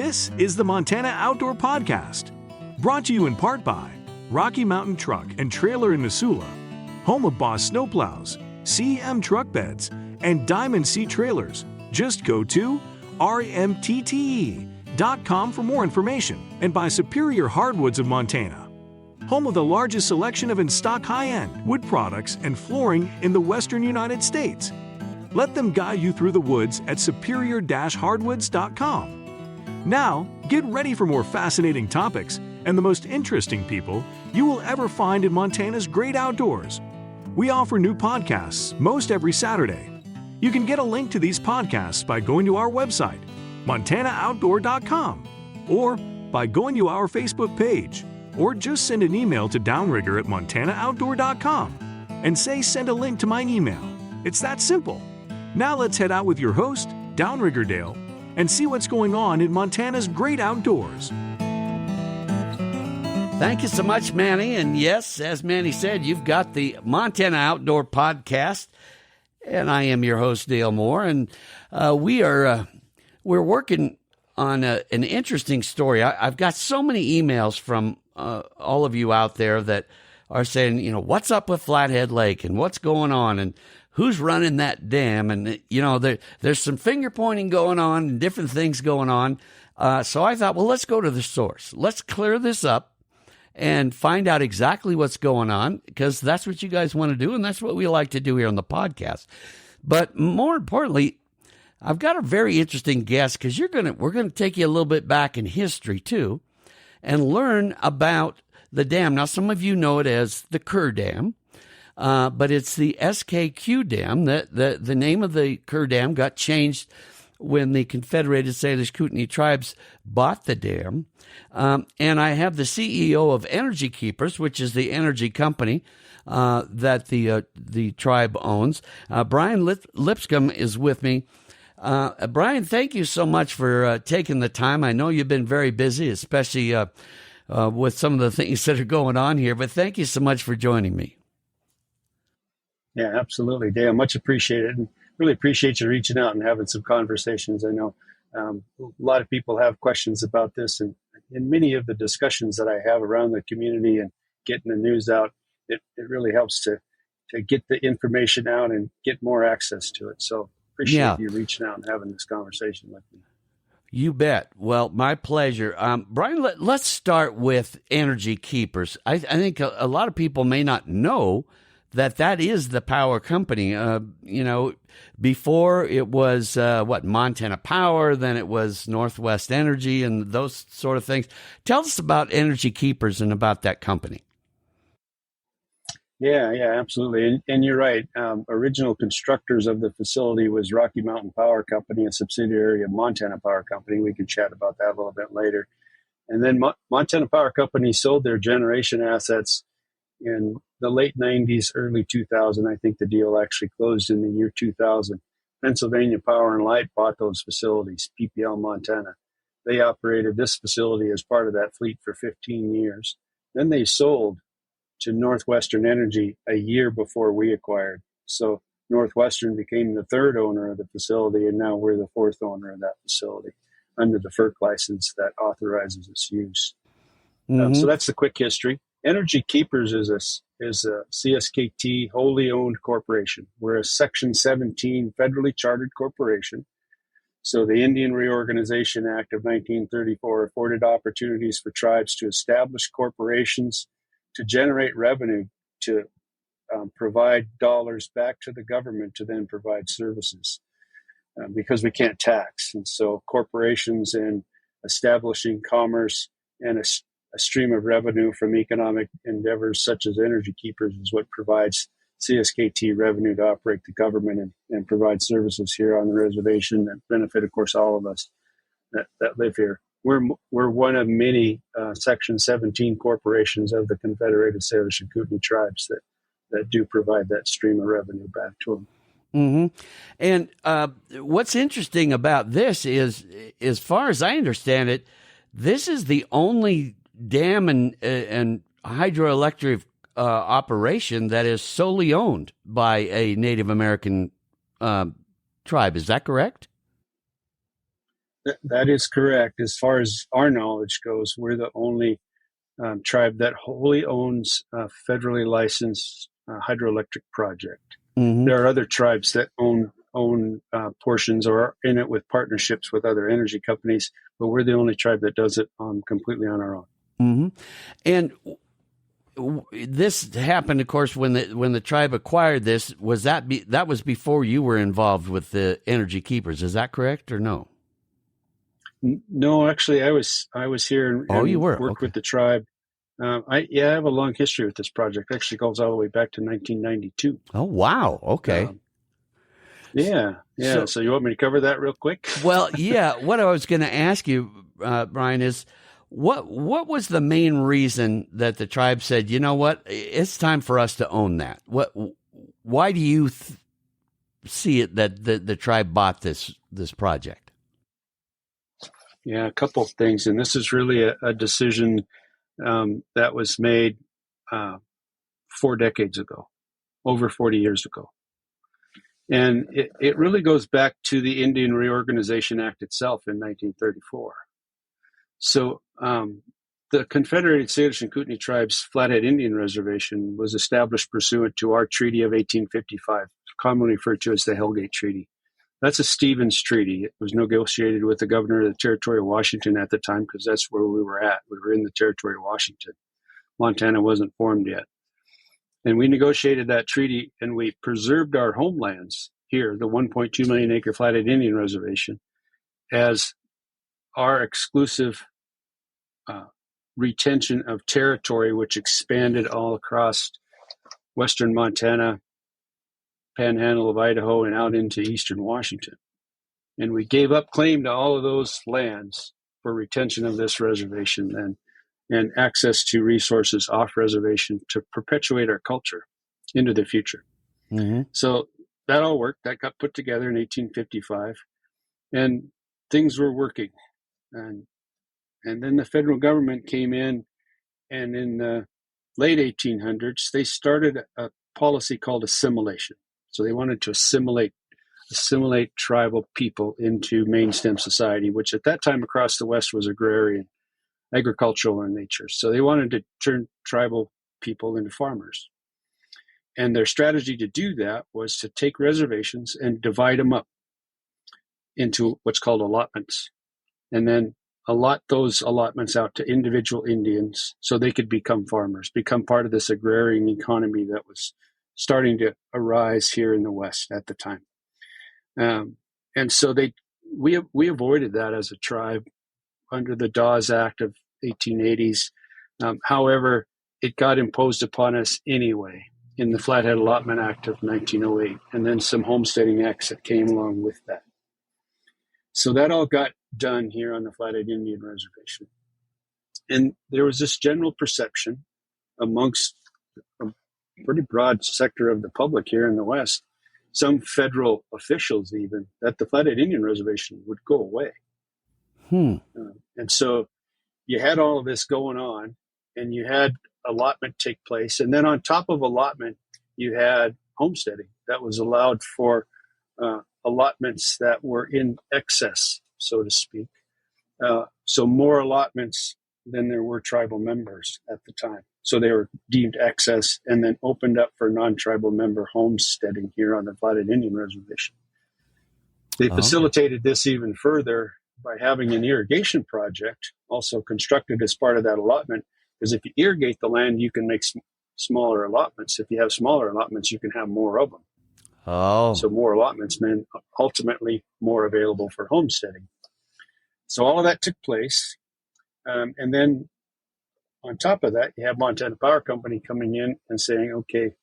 This is the Montana Outdoor Podcast, brought to you in part by Rocky Mountain Truck and Trailer in Missoula, home of Boss Snowplows, CM Truck Beds, and Diamond Sea Trailers. Just go to rmtte.com for more information, and by Superior Hardwoods of Montana, home of the largest selection of in-stock high-end wood products and flooring in the western United States. Let them guide you through the woods at superior-hardwoods.com. Now, get ready for more fascinating topics and the most interesting people you will ever find in Montana's great outdoors. We offer new podcasts most every Saturday. You can get a link to these podcasts by going to our website, montanooutdoor.com, or by going to our Facebook page, or just send an email to Downrigger at montanooutdoor.com and say send a link to my email. It's that simple. Now let's head out with your host, Downrigger Dale, and see what's going on in Montana's great outdoors. Thank you so much, Manny. And yes, as Manny said, you've got the Montana Outdoor Podcast, and I am your host, Dale Moore. And we're working on an interesting story. I've got so many emails from all of you out there that are saying, what's up with Flathead Lake and what's going on and who's running that dam? And, there's some finger pointing going on and different things going on. So I thought, well, let's go to the source. Let's clear this up and find out exactly what's going on, because that's what you guys want to do, and that's what we like to do here on the podcast. But more importantly, I've got a very interesting guest, because we're going to take you a little bit back in history too, and learn about the dam. Now, some of you know it as the Kerr Dam, but it's the SKQ Dam. The name of the Kerr Dam got changed when the Confederated Salish Kootenai tribes bought the dam. And I have the CEO of Energy Keepers, which is the energy company that the tribe owns. Brian Lipscomb is with me. Brian, thank you so much for taking the time. I know you've been very busy, especially with some of the things that are going on here, but thank you so much for joining me. Yeah, absolutely, Dale. Much appreciated. And really appreciate you reaching out and having some conversations. I know a lot of people have questions about this, and in many of the discussions that I have around the community and getting the news out, it really helps to get the information out and get more access to it. So appreciate you reaching out and having this conversation with me. You bet. Well, my pleasure. Brian, let's start with Energy Keepers. I think a lot of people may not know that is the power company. Before it was Montana Power, then it was Northwest Energy and those sort of things. Tell us about Energy Keepers and about that company. Yeah, absolutely. And you're right. Original constructors of the facility was Rocky Mountain Power Company, a subsidiary of Montana Power Company. We can chat about that a little bit later. And then Montana Power Company sold their generation assets in the late 90s, early 2000. I think the deal actually closed in the year 2000. Pennsylvania Power and Light bought those facilities, PPL Montana. They operated this facility as part of that fleet for 15 years. Then they sold to Northwestern Energy a year before we acquired. So Northwestern became the third owner of the facility, and now we're the fourth owner of that facility under the FERC license that authorizes its use. So that's the quick history. Energy Keepers is a CSKT wholly owned corporation. We're a Section 17 federally chartered corporation. So the Indian Reorganization Act of 1934 afforded opportunities for tribes to establish corporations to generate revenue, to provide dollars back to the government to then provide services, because we can't tax. And so corporations and establishing commerce and a stream of revenue from economic endeavors such as Energy Keepers is what provides CSKT revenue to operate the government and provide services here on the reservation that benefit, of course, all of us that live here. We're one of many Section 17 corporations of the Confederated Salish and Kootenai tribes that do provide that stream of revenue back to them. Mm-hmm. And what's interesting about this is, as far as I understand it, this is the only dam and hydroelectric operation that is solely owned by a Native American tribe. Is that correct? That is correct. As far as our knowledge goes, we're the only tribe that wholly owns a federally licensed hydroelectric project. Mm-hmm. There are other tribes that own portions or are in it with partnerships with other energy companies, but we're the only tribe that does it completely on our own. Mm-hmm. And this happened, of course, when the tribe acquired this. Was that was before you were involved with the Energy Keepers? Is that correct or no? No, actually, I was here and you were? worked Okay. with the tribe. I have a long history with this project. It actually goes all the way back to 1992. Oh, wow. Okay. Yeah. So you want me to cover that real quick? Well, yeah. What I was going to ask you, Brian, is what was the main reason that the tribe said, you know what, it's time for us to own that? Why do you see it that the tribe bought this project? Yeah, a couple of things, and this is really a decision that was made 4 decades ago, over 40 years ago. And it really goes back to the Indian Reorganization Act itself in 1934. So the Confederated Salish and Kootenai Tribes Flathead Indian Reservation was established pursuant to our Treaty of 1855, commonly referred to as the Hellgate Treaty. That's a Stevens Treaty. It was negotiated with the governor of the Territory of Washington at the time because that's where we were at. We were in the Territory of Washington. Montana wasn't formed yet. And we negotiated that treaty, and we preserved our homelands here, the 1.2 million acre Flathead Indian Reservation, as our exclusive retention of territory, which expanded all across western Montana, panhandle of Idaho, and out into eastern Washington. And we gave up claim to all of those lands for retention of this reservation and access to resources off reservation to perpetuate our culture into the future. Mm-hmm. So that all worked. That got put together in 1855, and things were working. And then the federal government came in, and in the late 1800s, they started a policy called assimilation. So they wanted to assimilate tribal people into mainstem society, which at that time across the West was agrarian, agricultural in nature. So they wanted to turn tribal people into farmers. And their strategy to do that was to take reservations and divide them up into what's called allotments, and then allot those allotments out to individual Indians so they could become farmers, become part of this agrarian economy that was starting to arise here in the West at the time. And so we avoided that as a tribe under the Dawes Act of 1880s. However, it got imposed upon us anyway in the Flathead Allotment Act of 1908, and then some homesteading acts that came along with that. So that all got done here on the Flathead Indian Reservation. And there was this general perception amongst a pretty broad sector of the public here in the West, some federal officials even, that the Flathead Indian Reservation would go away. And so you had all of this going on, and you had allotment take place. And then on top of allotment, you had homesteading that was allowed for allotments that were in excess, so to speak. So more allotments than there were tribal members at the time. So they were deemed excess and then opened up for non-tribal member homesteading here on the Flathead Indian Reservation. They facilitated this even further by having an irrigation project also constructed as part of that allotment, because if you irrigate the land, you can make smaller allotments. If you have smaller allotments, you can have more of them. So more allotments meant ultimately more available for homesteading. So all of that took place. And then on top of that, you have Montana Power Company coming in and saying, okay,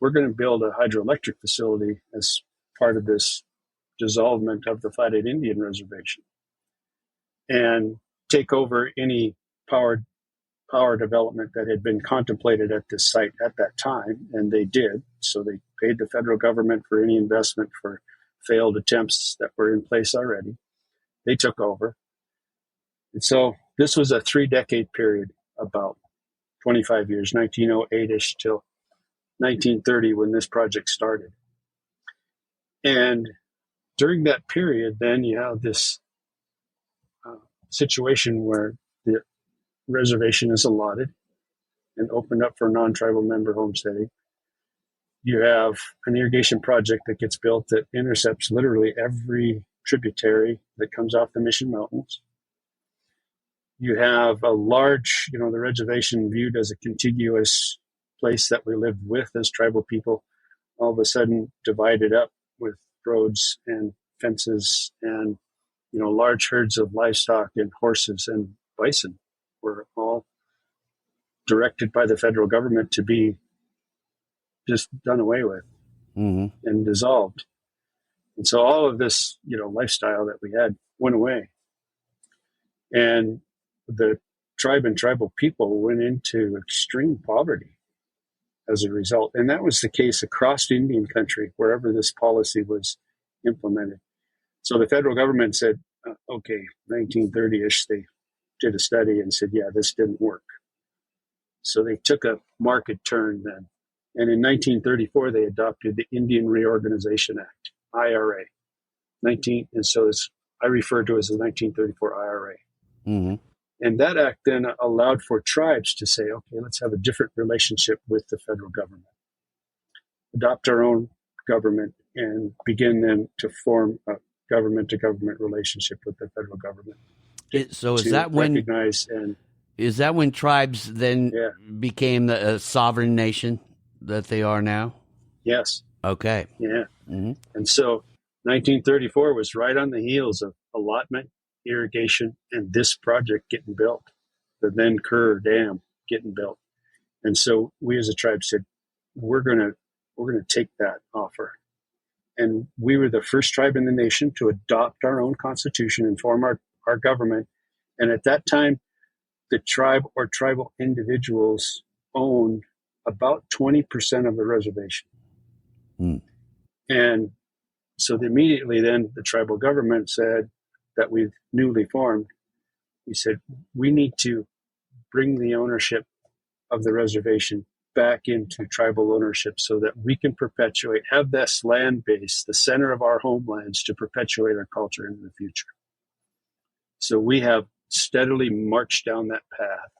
we're going to build a hydroelectric facility as part of this dissolvement of the Flathead Indian Reservation and take over any power development that had been contemplated at this site at that time, and they did. So they paid the federal government for any investment for failed attempts that were in place already. They took over. And so this was a 3-decade period, about 25 years, 1908-ish till 1930 when this project started. And during that period, then you have this situation where the reservation is allotted and opened up for non-tribal member homesteading. You have an irrigation project that gets built that intercepts literally every tributary that comes off the Mission Mountains. You have a large, the reservation viewed as a contiguous place that we lived with as tribal people, all of a sudden divided up with roads and fences, and large herds of livestock and horses and bison were all directed by the federal government to be just done away with and dissolved. And so all of this, lifestyle that we had went away. And the tribe and tribal people went into extreme poverty as a result. And that was the case across Indian country, wherever this policy was implemented. So the federal government said, okay, 1930-ish, they did a study and said, yeah, this didn't work. So they took a market turn then. And in 1934, they adopted the Indian Reorganization Act, IRA. And so I refer to it as the 1934 IRA. And that act then allowed for tribes to say, okay, let's have a different relationship with the federal government, adopt our own government, and begin then to form a government-to-government relationship with the federal government. Is that when tribes then became the sovereign nation that they are now? Yes. Okay. Yeah. And so 1934 was right on the heels of allotment, irrigation, and this project getting built, the then Kerr Dam getting built. And so we as a tribe said, we're gonna take that offer. And we were the first tribe in the nation to adopt our own constitution and form our government. And at that time, the tribe or tribal individuals owned about 20% of the reservation. And so immediately then the tribal government said that we've newly formed, we said, we need to bring the ownership of the reservation back into tribal ownership so that we can have this land base, the center of our homelands, to perpetuate our culture into the future. So we have steadily marched down that path.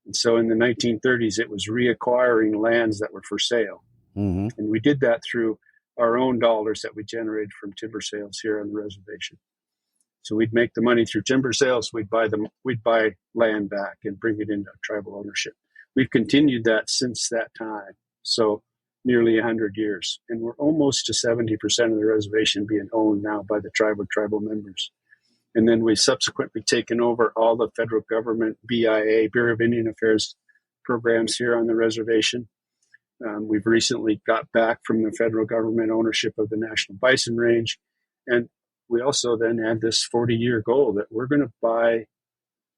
And so in the 1930s, it was reacquiring lands that were for sale. And we did that through our own dollars that we generated from timber sales here on the reservation. So we'd make the money through timber sales, we'd buy land back and bring it into tribal ownership. We've continued that since that time, so nearly 100 years. And we're almost to 70% of the reservation being owned now by the tribe or tribal members. And then we subsequently taken over all the federal government, BIA, Bureau of Indian Affairs programs here on the reservation. We've recently got back from the federal government ownership of the National Bison Range. And we also then had this 40-year goal that we're going to buy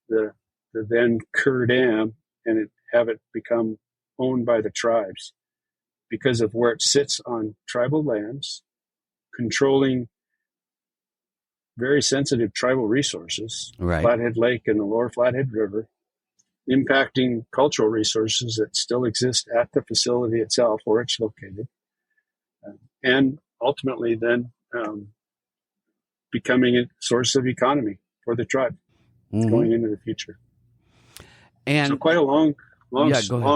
the then Kerr Dam and have it become owned by the tribes because of where it sits on tribal lands, controlling very sensitive tribal resources, right. Flathead Lake and the lower Flathead River, impacting cultural resources that still exist at the facility itself where it's located, and ultimately then becoming a source of economy for the tribe going into the future. And so quite a long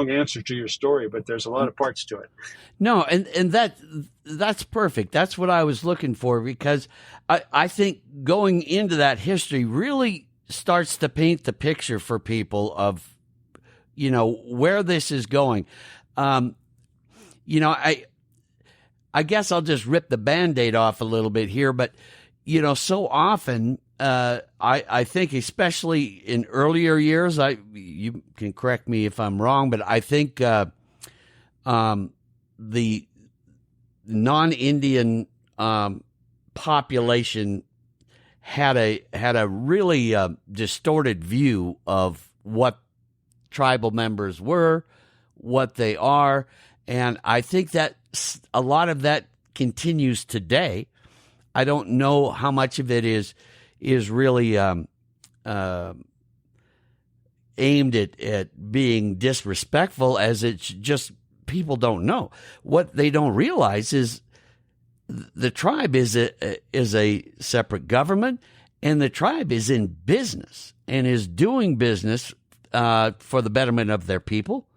answer to your story, but there's a lot of parts to it. No, and that's perfect. That's what I was looking for, because I think going into that history really starts to paint the picture for people of, where this is going. I guess I'll just rip the Band-Aid off a little bit here, but, so often I think, especially in earlier years, you can correct me if I'm wrong, but I think the non-Indian population had a really distorted view of what tribal members were, what they are, and I think that a lot of that continues today. I don't know how much of it is really aimed at being disrespectful, as it's just people don't know. What they don't realize is the tribe is a separate government, And the tribe is in business and is doing business for the betterment of their people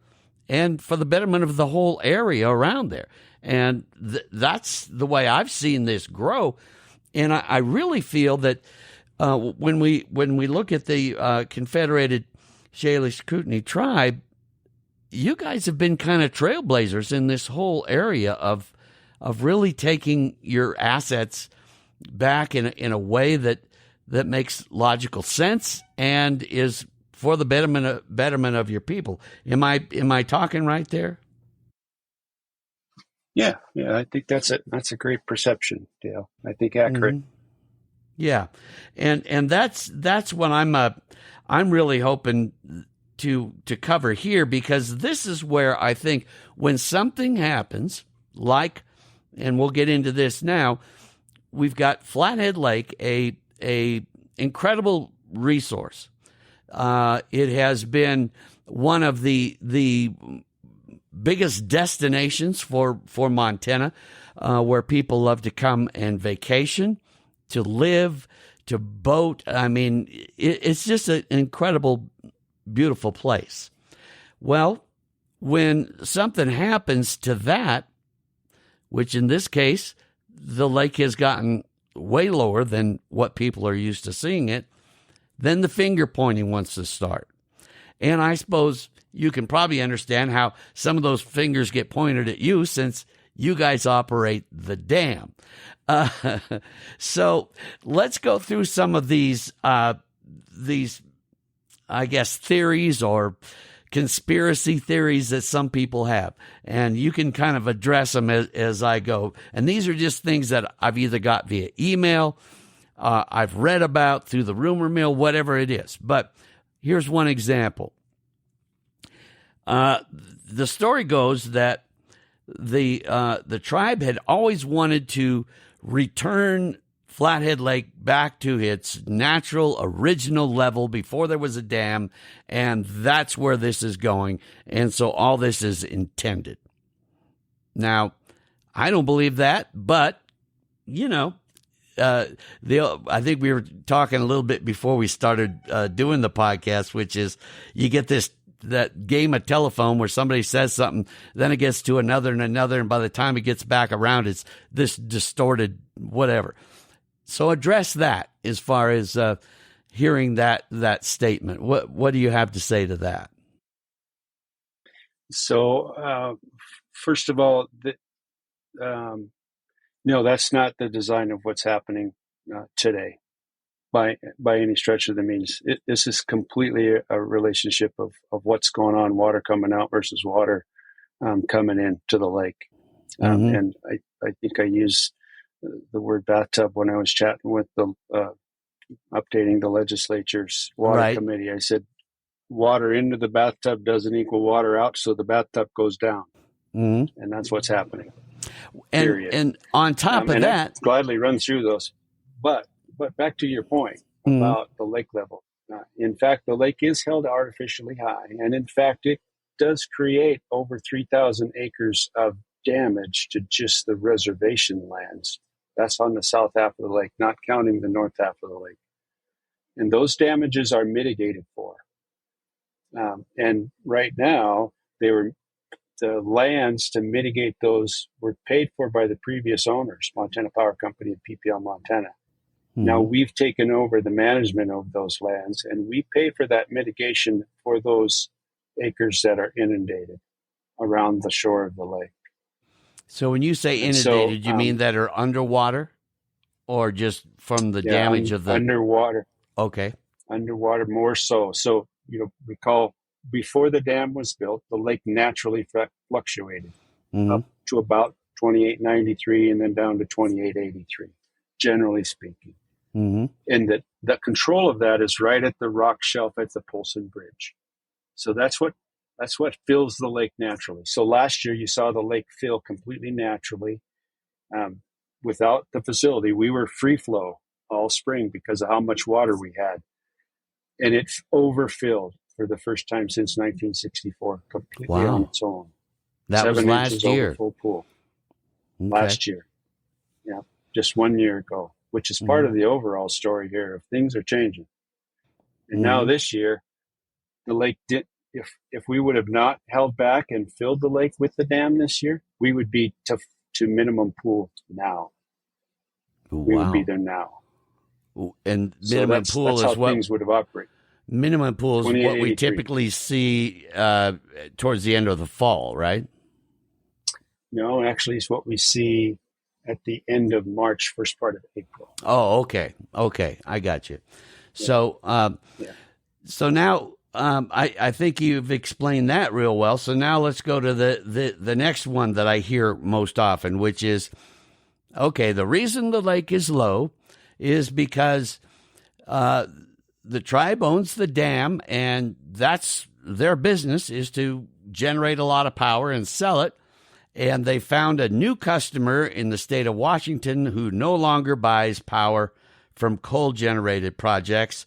and for the betterment of the whole area around there. And that's the way I've seen this grow. And I really feel that when we look at the Confederated Salish Kootenai tribe, you guys have been kind of trailblazers in this whole area of really taking your assets back in a way that makes logical sense and is for the betterment of your people. Am I talking right there? Yeah, I think that's a great perception, Dale. I think accurate. Mm-hmm. Yeah, and that's what I'm really hoping to cover here, because this is where I think when something happens, like, and we'll get into this now, we've got Flathead Lake, a incredible resource. It has been one of the biggest destinations for Montana, where people love to come and vacation, to live, to boat. I mean, it's just an incredible, beautiful place. Well, when something happens to that, which in this case, the lake has gotten way lower than what people are used to seeing it, then the finger pointing wants to start. And I suppose you can probably understand how some of those fingers get pointed at you, since you guys operate the dam. So let's go through some of these, I guess, theories or conspiracy theories that some people have. And you can kind of address them as I go. And these are just things that I've either got via email, I've read about through the rumor mill, whatever it is. But here's one example. The story goes that the tribe had always wanted to return Flathead Lake back to its natural, original level before there was a dam, and that's where this is going. And so all this is intended. Now, I don't believe that, but, you know, I think we were talking a little bit before we started doing the podcast, which is you get that game of telephone where somebody says something, then it gets to another and another, and by the time it gets back around, it's this distorted whatever. So address that as far as hearing that statement. What do you have to say to that? So first of all, no, that's not the design of what's happening today by any stretch of the means. This is completely a relationship of what's going on, water coming out versus water coming into the lake. And I think I used the word bathtub when I was chatting with the updating the legislature's water committee. I said, water into the bathtub doesn't equal water out, so the bathtub goes down. And that's what's happening. And on top of that, I'd gladly run through those. But back to your point about the lake level. In fact, the lake is held artificially high. And in fact, it does create over 3,000 acres of damage to just the reservation lands. That's on the south half of the lake, not counting the north half of the lake. And those damages are mitigated for. And right now, the lands to mitigate those were paid for by the previous owners, Montana Power Company and PPL Montana. Now we've taken over the management of those lands, and we pay for that mitigation for those acres that are inundated around the shore of the lake. So when you say inundated, you mean that are underwater, or just from the damage of the underwater? Okay, underwater more so. So recall before the dam was built, the lake naturally fluctuated up to about 2893 and then down to 2883, generally speaking. And the control of that is right at the rock shelf at the Polson Bridge. So that's what fills the lake naturally. So last year you saw the lake fill completely naturally. Without the facility, we were free flow all spring because of how much water we had. And it overfilled for the first time since 1964, completely on its own. That was last year. Over full pool. Okay. Last year. Yeah, just 1 year ago. which is part of the overall story here of things are changing. And now this year, the lake did. If we would have not held back and filled the lake with the dam this year, we would be to minimum pool now. We would be there now. And minimum so pool that's is how what things would have operated. Minimum pool is what we typically see towards the end of the fall, right? No, actually, it's what we see at the end of March, first part of April. Oh, okay. I got you. Yeah. So, so now I think you've explained that real well. So now let's go to the next one that I hear most often, which is, okay, the reason the lake is low is because the tribe owns the dam, and that's their business, is to generate a lot of power and sell it. And they found a new customer in the state of Washington who no longer buys power from coal-generated projects.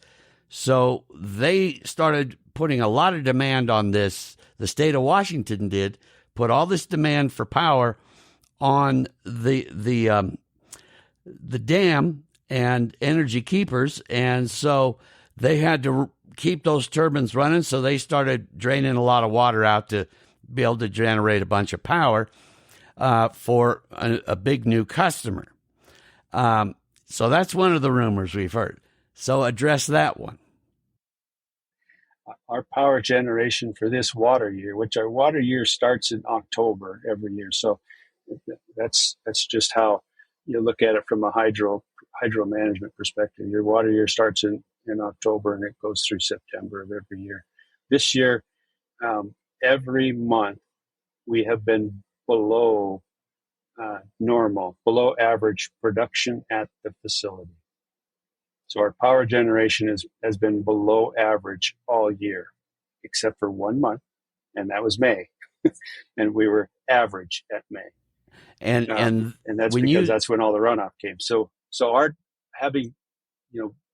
So they started putting a lot of demand on this. The state of Washington did put all this demand for power on the dam and energy keepers, and so they had to keep those turbines running. So they started draining a lot of water out to be able to generate a bunch of power for a big new customer. So that's one of the rumors we've heard. So address that one. Our power generation for this water year, which our water year starts in October every year. So that's just how you look at it from a hydro management perspective. Your water year starts in October and it goes through September of every year. This year, every month we have been below normal, below average production at the facility. So our power generation has been below average all year, except for 1 month, and that was May. And we were average at May. And that's because that's when all the runoff came. So our having,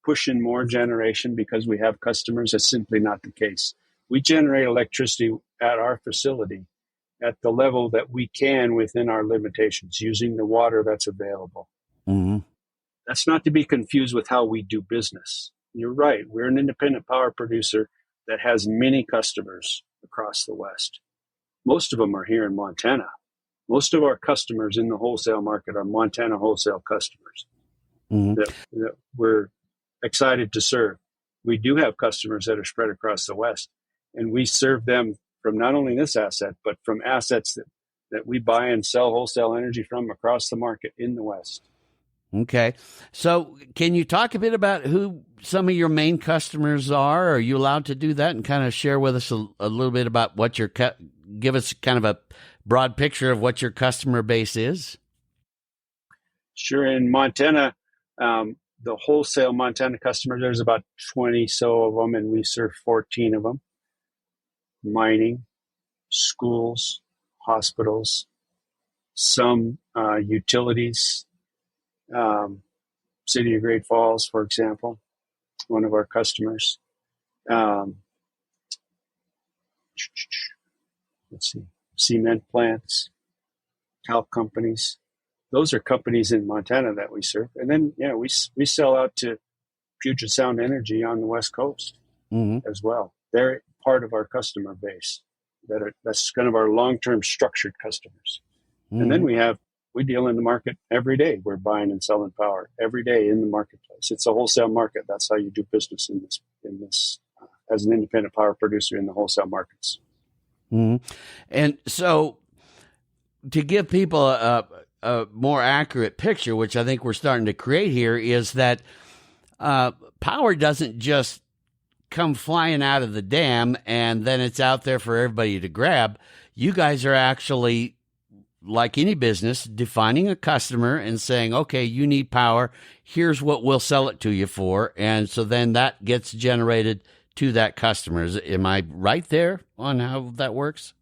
pushing more generation because we have customers is simply not the case. We generate electricity at our facility at the level that we can within our limitations, using the water that's available. Mm-hmm. That's not to be confused with how we do business. You're right. We're an independent power producer that has many customers across the West. Most of them are here in Montana. Most of our customers in the wholesale market are Montana wholesale customers that we're excited to serve. We do have customers that are spread across the West, and we serve them from not only this asset, but from assets that we buy and sell wholesale energy from across the market in the West. Okay. So can you talk a bit about who some of your main customers are? Are you allowed to do that and kind of share with us a little bit about what give us kind of a broad picture of what your customer base is? Sure. In Montana, the wholesale Montana customers, there's about 20 so of them, and we serve 14 of them. Mining, schools, hospitals, some utilities. City of Great Falls, for example, one of our customers. Let's see, cement plants, talc companies. Those are companies in Montana that we serve. And then, we sell out to Puget Sound Energy on the West Coast as well. They're part of our customer base. That's kind of our long-term structured customers. And then we deal in the market every day. We're buying and selling power every day in the marketplace. It's a wholesale market. That's how you do business in this as an independent power producer in the wholesale markets. Mm-hmm. And so to give people a more accurate picture, which I think we're starting to create here, is that power doesn't just come flying out of the dam and then it's out there for everybody to grab. You guys are actually, like any business, defining a customer and saying, okay, you need power. Here's what we'll sell it to you for. And so then that gets generated to that customer. Am I right there on how that works?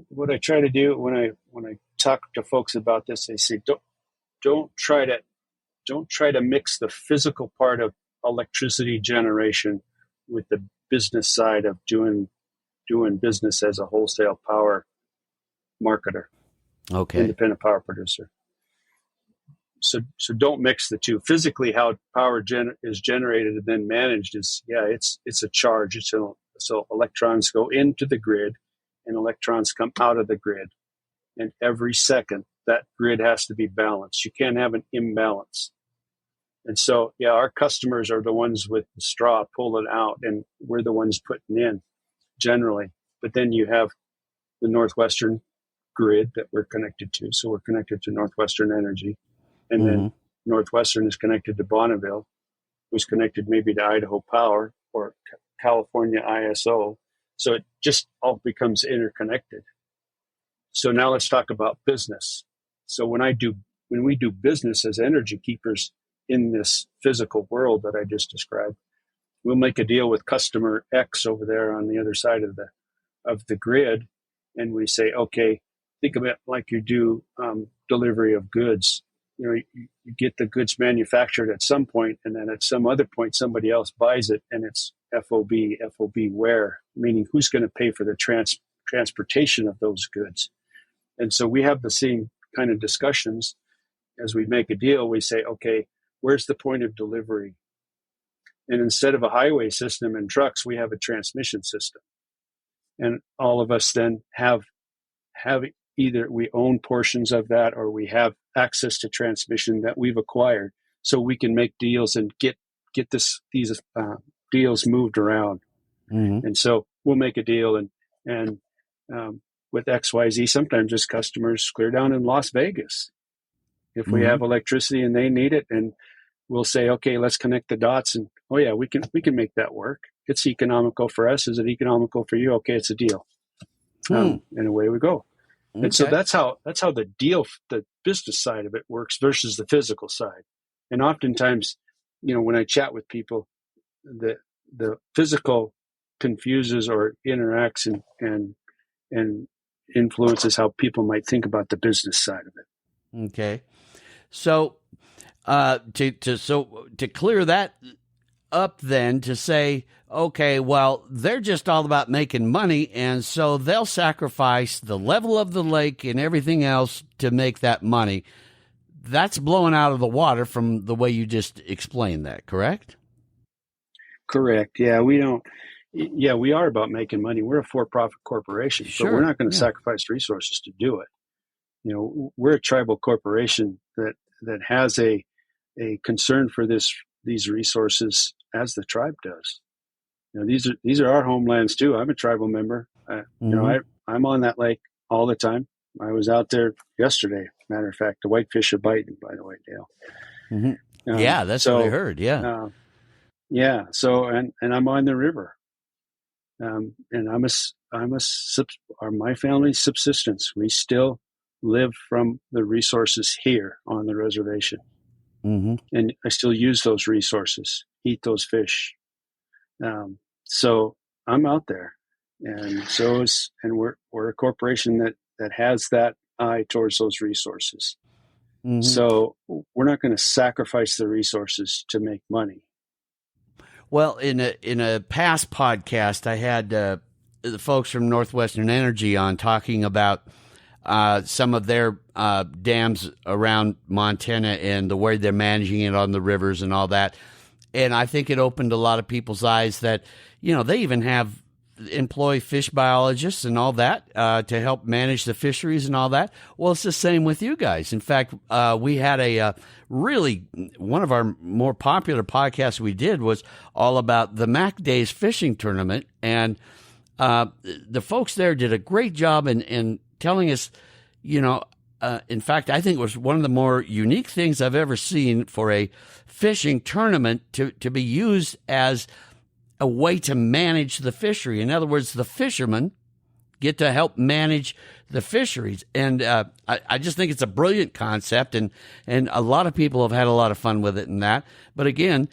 What I try to do when I talk to folks about this, they say, don't try to mix the physical part of electricity generation with the business side of doing business as a wholesale power marketer, okay, independent power producer. so don't mix the two. Physically, how power is generated and then managed is, it's a charge. So electrons go into the grid and electrons come out of the grid. And every second, that grid has to be balanced. You can't have an imbalance. And so, our customers are the ones with the straw pulling out, and we're the ones putting in generally. But then you have the Northwestern grid that we're connected to. So we're connected to Northwestern Energy. And then Northwestern is connected to Bonneville, who's connected maybe to Idaho Power or California ISO. So it just all becomes interconnected. So now let's talk about business. So when we do business as energy keepers in this physical world that I just described, we'll make a deal with customer X over there on the other side of the grid, and we say, okay, think of it like you do delivery of goods. You get the goods manufactured at some point, and then at some other point, somebody else buys it, and it's FOB where, meaning who's going to pay for the transportation of those goods. And so we have the same kind of discussions as we make a deal. We say, okay, where's the point of delivery? And instead of a highway system and trucks, we have a transmission system. And all of us then have either we own portions of that or we have access to transmission that we've acquired, so we can make deals and get these deals moved around. And so we'll make a deal and with XYZ, sometimes just customers clear down in Las Vegas. If we have electricity and they need it, and we'll say, okay, let's connect the dots, and we can make that work. It's economical for us. Is it economical for you? Okay, it's a deal. And away we go. Okay. And so that's how the business side of it works versus the physical side. And oftentimes, when I chat with people, the physical confuses or interacts and influences how people might think about the business side of it. Okay. So to clear that up then, to say, okay, well, they're just all about making money, and so they'll sacrifice the level of the lake and everything else to make that money. That's blowing out of the water from the way you just explained that, correct? Correct. Yeah, we are about making money. We're a for-profit corporation, so we're not going to sacrifice resources to do it. We're a tribal corporation that has a concern for these resources as the tribe does. These are our homelands too. I'm a tribal member. I'm on that lake all the time. I was out there yesterday. Matter of fact, the whitefish are biting, by the way, Dale. That's what I heard. So and I'm on the river. And my family's subsistence. We still live from the resources here on the reservation. And I still use those resources, eat those fish. So I'm out there, and we're a corporation that has that eye towards those resources. So we're not going to sacrifice the resources to make money. Well, in a past podcast, I had the folks from Northwestern Energy on talking about some of their dams around Montana and the way they're managing it on the rivers and all that. And I think it opened a lot of people's eyes that, they even have employ fish biologists and all that to help manage the fisheries and all that. Well, it's the same with you guys. In fact, we had one of our more popular podcasts we did was all about the Mac Days fishing tournament. And the folks there did a great job in telling us, in fact, I think it was one of the more unique things I've ever seen for a fishing tournament to be used as a way to manage the fishery. In other words, the fishermen get to help manage the fisheries. And I just think it's a brilliant concept, and a lot of people have had a lot of fun with it and that. But again,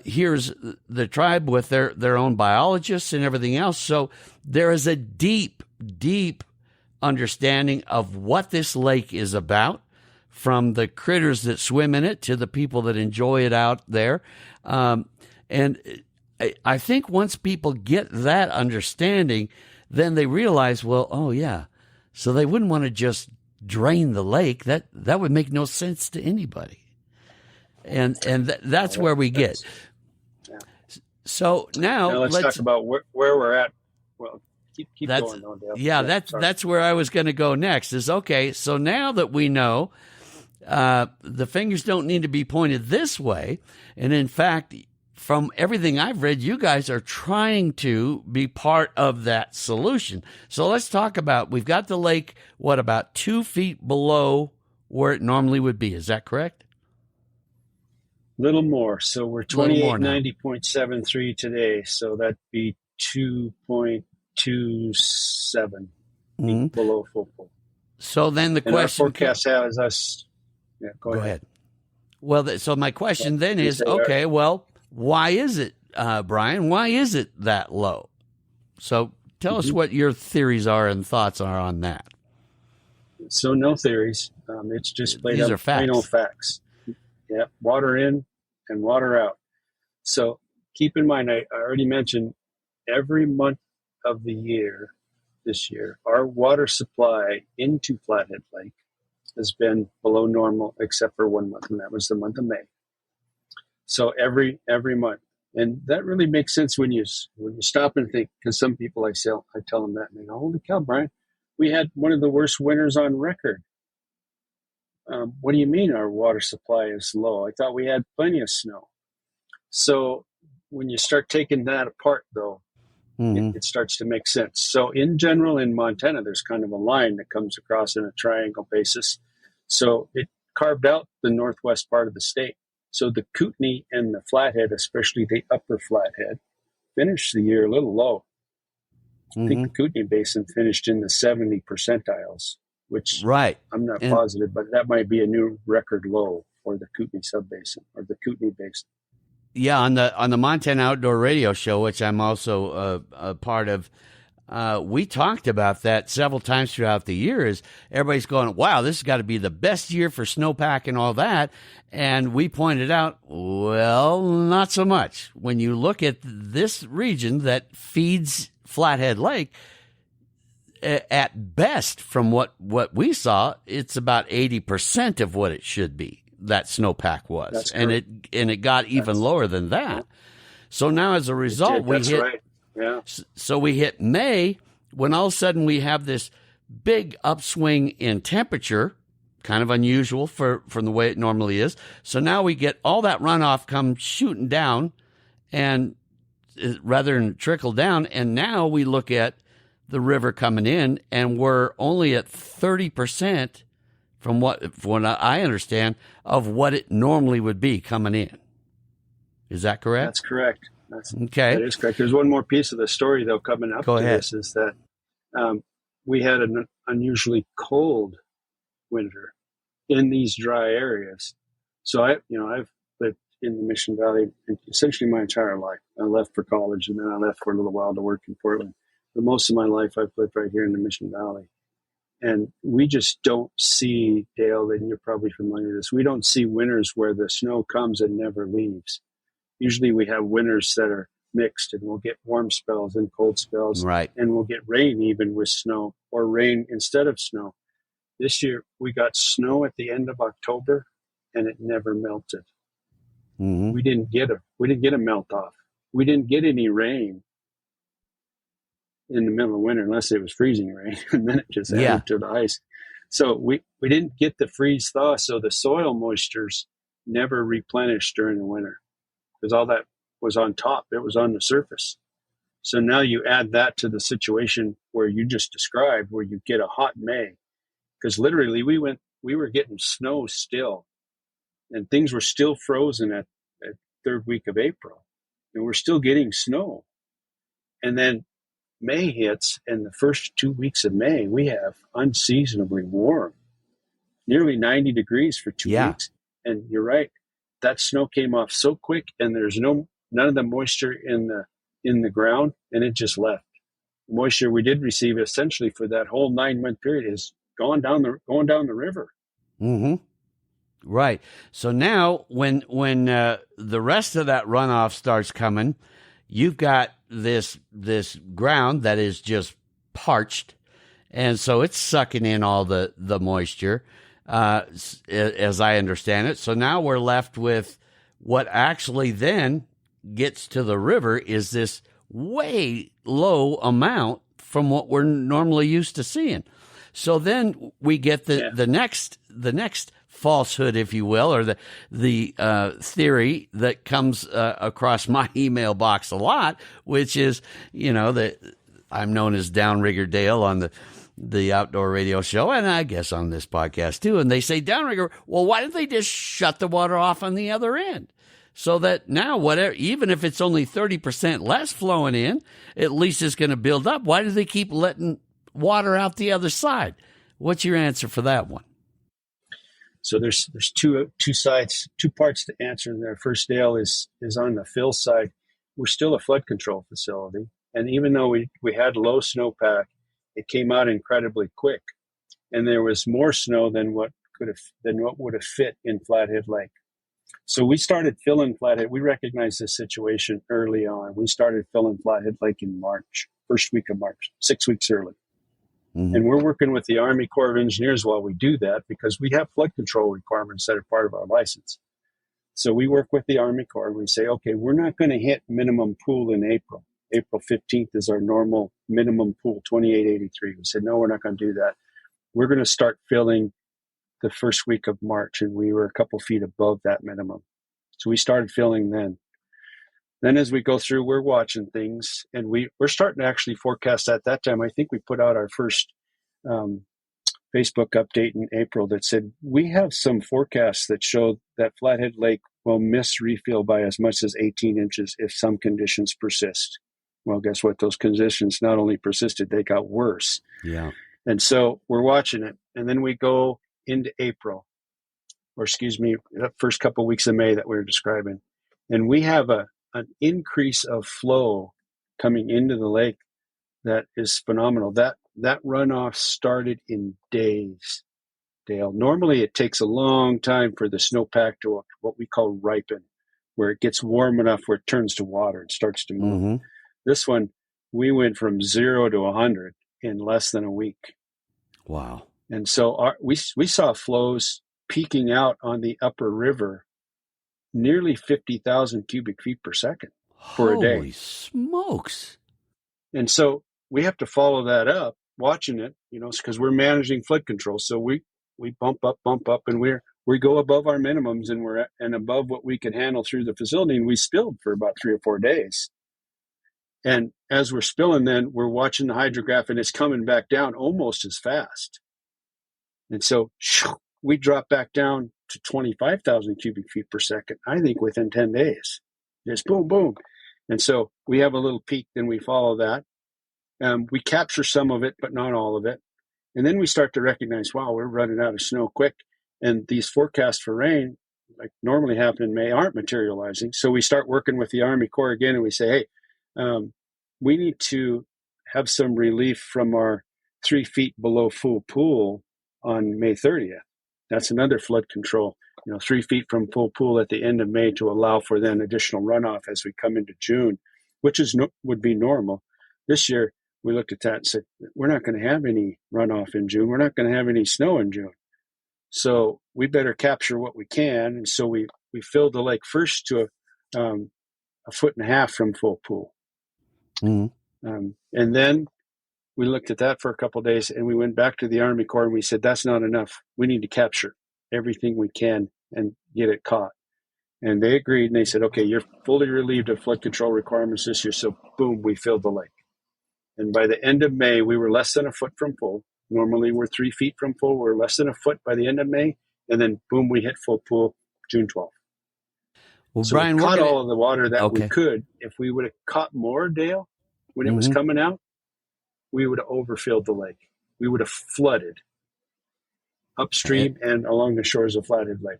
here's the tribe with their own biologists and everything else. So there is a deep, deep understanding of what this lake is about, from the critters that swim in it to the people that enjoy it out there. And I think once people get that understanding, then they realize, so they wouldn't want to just drain the lake. That would make no sense to anybody. and that's where we get. Yeah. So now let's talk about where we're at. Well, keep going on, Dale. Yeah, that's where I was going to go next. Is okay. So now that we know the fingers don't need to be pointed this way, and in fact, from everything I've read, you guys are trying to be part of that solution. So let's talk about, we've got the lake, about 2 feet below where it normally would be. Is that correct? Little more. So we're 2890.73 today. So that'd be 2.27 feet below full pool. So then the and question... our forecast has us... Yeah, go ahead. Well, so my question then is, okay, well, why is it, Brian, why is it that low? So tell us what your theories are and thoughts are on that. So no theories. It's just plain old facts. Yeah, water in and water out. So keep in mind, I already mentioned every month of the year this year, our water supply into Flathead Lake has been below normal except for 1 month, and that was the month of May. So every month. And that really makes sense when you stop and think, because some people I tell them that, and they go, holy cow, Brian, we had one of the worst winters on record. What do you mean our water supply is low? I thought we had plenty of snow. So when you start taking that apart, though, it starts to make sense. So in general, in Montana, there's kind of a line that comes across in a triangle basis. So it carved out the northwest part of the state. So the Kootenai and the Flathead, especially the upper Flathead, finished the year a little low. I think the Kootenai Basin finished in the 70 percentiles, which I'm not positive, but that might be a new record low for the Kootenai subbasin or the Kootenai Basin. Yeah, on the Montana Outdoor Radio Show, which I'm also a part of, we talked about that several times throughout the years. Everybody's going, wow, this has got to be the best year for snowpack and all that. And we pointed out, well, not so much. When you look at this region that feeds Flathead Lake, at best, from what we saw, it's about 80% of what it should be. That snowpack was, and it got even lower than that. So now, as a result, we hit. Yeah. So we hit May when all of a sudden we have this big upswing in temperature, kind of unusual from the way it normally is. So now we get all that runoff come shooting down, and rather than trickle down. And now we look at the river coming in, and we're only at 30%. From what I understand, of what it normally would be coming in. Is that correct? That's correct. Okay. That is correct. There's one more piece of the story, though, coming up this, is that we had an unusually cold winter in these dry areas. So I've lived in the Mission Valley essentially my entire life. I left for college, and then I left for a little while to work in Portland. But most of my life, I've lived right here in the Mission Valley. And we just don't see, Dale, and you're probably familiar with this, we don't see winters where the snow comes and never leaves. Usually we have winters that are mixed, and we'll get warm spells and cold spells. Right. And we'll get rain even with snow, or rain instead of snow. This year we got snow at the end of October, and it never melted. We didn't get a melt off. We didn't get any rain in the middle of winter, unless it was freezing rain, and then it just added to the ice. So we didn't get the freeze thaw, so the soil moistures never replenished during the winter, because all that was on top. It was on the surface. So now you add that to the situation where you just described, where you get a hot May, because literally we were getting snow still, and things were still frozen at third week of April, and we're still getting snow. And then May hits, and the first 2 weeks of May, we have unseasonably warm, nearly 90 degrees for 2 weeks. And you're right, that snow came off so quick, and there's none of the moisture in the ground, and it just left. The moisture we did receive essentially for that whole 9-month period is going down the river. Right. So now, when the rest of that runoff starts coming, you've got this ground that is just parched, and so it's sucking in all the moisture. as I understand it. So now we're left with what actually then gets to the river is this way low amount from what we're normally used to seeing. So then we get the next falsehood, if you will, or the theory that comes across my email box a lot, which is, that I'm known as Downrigger Dale on the outdoor radio show, and I guess on this podcast too. And they say, Downrigger, well, why didn't they just shut the water off on the other end? So that now, whatever, even if it's only 30% less flowing in, at least it's going to build up. Why do they keep letting water out the other side? What's your answer for that one? So there's two sides, two parts to answer there. First, Dale, is on the fill side. We're still a flood control facility, and even though we had low snowpack, it came out incredibly quick, and there was more snow than what would have fit in Flathead Lake. So we started filling Flathead. We recognized this situation early on. We started filling Flathead Lake in March, first week of March, 6 weeks early. Mm-hmm. And we're working with the Army Corps of Engineers while we do that because we have flood control requirements that are part of our license. So we work with the Army Corps and we say, okay, we're not going to hit minimum pool in April. April 15th is our normal minimum pool, 2883. We said, no, we're not going to do that. We're going to start filling the first week of March, and we were a couple feet above that minimum. So we started filling then. Then as we go through, we're watching things, and we're starting to actually forecast at that time. I think we put out our first Facebook update in April that said, we have some forecasts that show that Flathead Lake will miss refill by as much as 18 inches if some conditions persist. Well, guess what? Those conditions not only persisted, they got worse. Yeah. And so we're watching it. And then we go into April, or the first couple of weeks of May that we were describing. And we have an increase of flow coming into the lake that is phenomenal. That runoff started in days, Dale. Normally it takes a long time for the snowpack to what we call ripen, where it gets warm enough where it turns to water and starts to move. Mm-hmm. This one, we went from 0 to 100 in less than a week. Wow. And so we saw flows peaking out on the upper river nearly 50,000 cubic feet per second for a day. Holy smokes. And so we have to follow that up, watching it, because we're managing flood control. So we bump up, and we go above our minimums, and above what we can handle through the facility. And we spilled for about 3 or 4 days. And as we're spilling, then we're watching the hydrograph, and it's coming back down almost as fast. And so we drop back down to 25,000 cubic feet per second, I think within 10 days. Just boom, boom. And so we have a little peak, then we follow that. We capture some of it, but not all of it. And then we start to recognize, wow, we're running out of snow quick. And these forecasts for rain, like normally happen in May, aren't materializing. So we start working with the Army Corps again, and we say, hey, we need to have some relief from our 3 feet below full pool on May 30th. That's another flood control, 3 feet from full pool at the end of May to allow for then additional runoff as we come into June, which would be normal. This year, we looked at that and said, we're not going to have any runoff in June. We're not going to have any snow in June. So we better capture what we can. And so we filled the lake first to a foot and a half from full pool. Mm-hmm. And then we looked at that for a couple of days, and we went back to the Army Corps and we said, that's not enough. We need to capture everything we can and get it caught. And they agreed, and they said, okay, you're fully relieved of flood control requirements this year. So boom, we filled the lake. And by the end of May, we were less than a foot from full. Normally we're 3 feet from full. We're less than a foot by the end of May. And then boom, we hit full pool June 12th. Well, so Brian, we caught all of the water that we could. If we would have caught more, Dale, when it was coming out, we would have overfilled the lake. We would have flooded upstream and along the shores of Flathead Lake,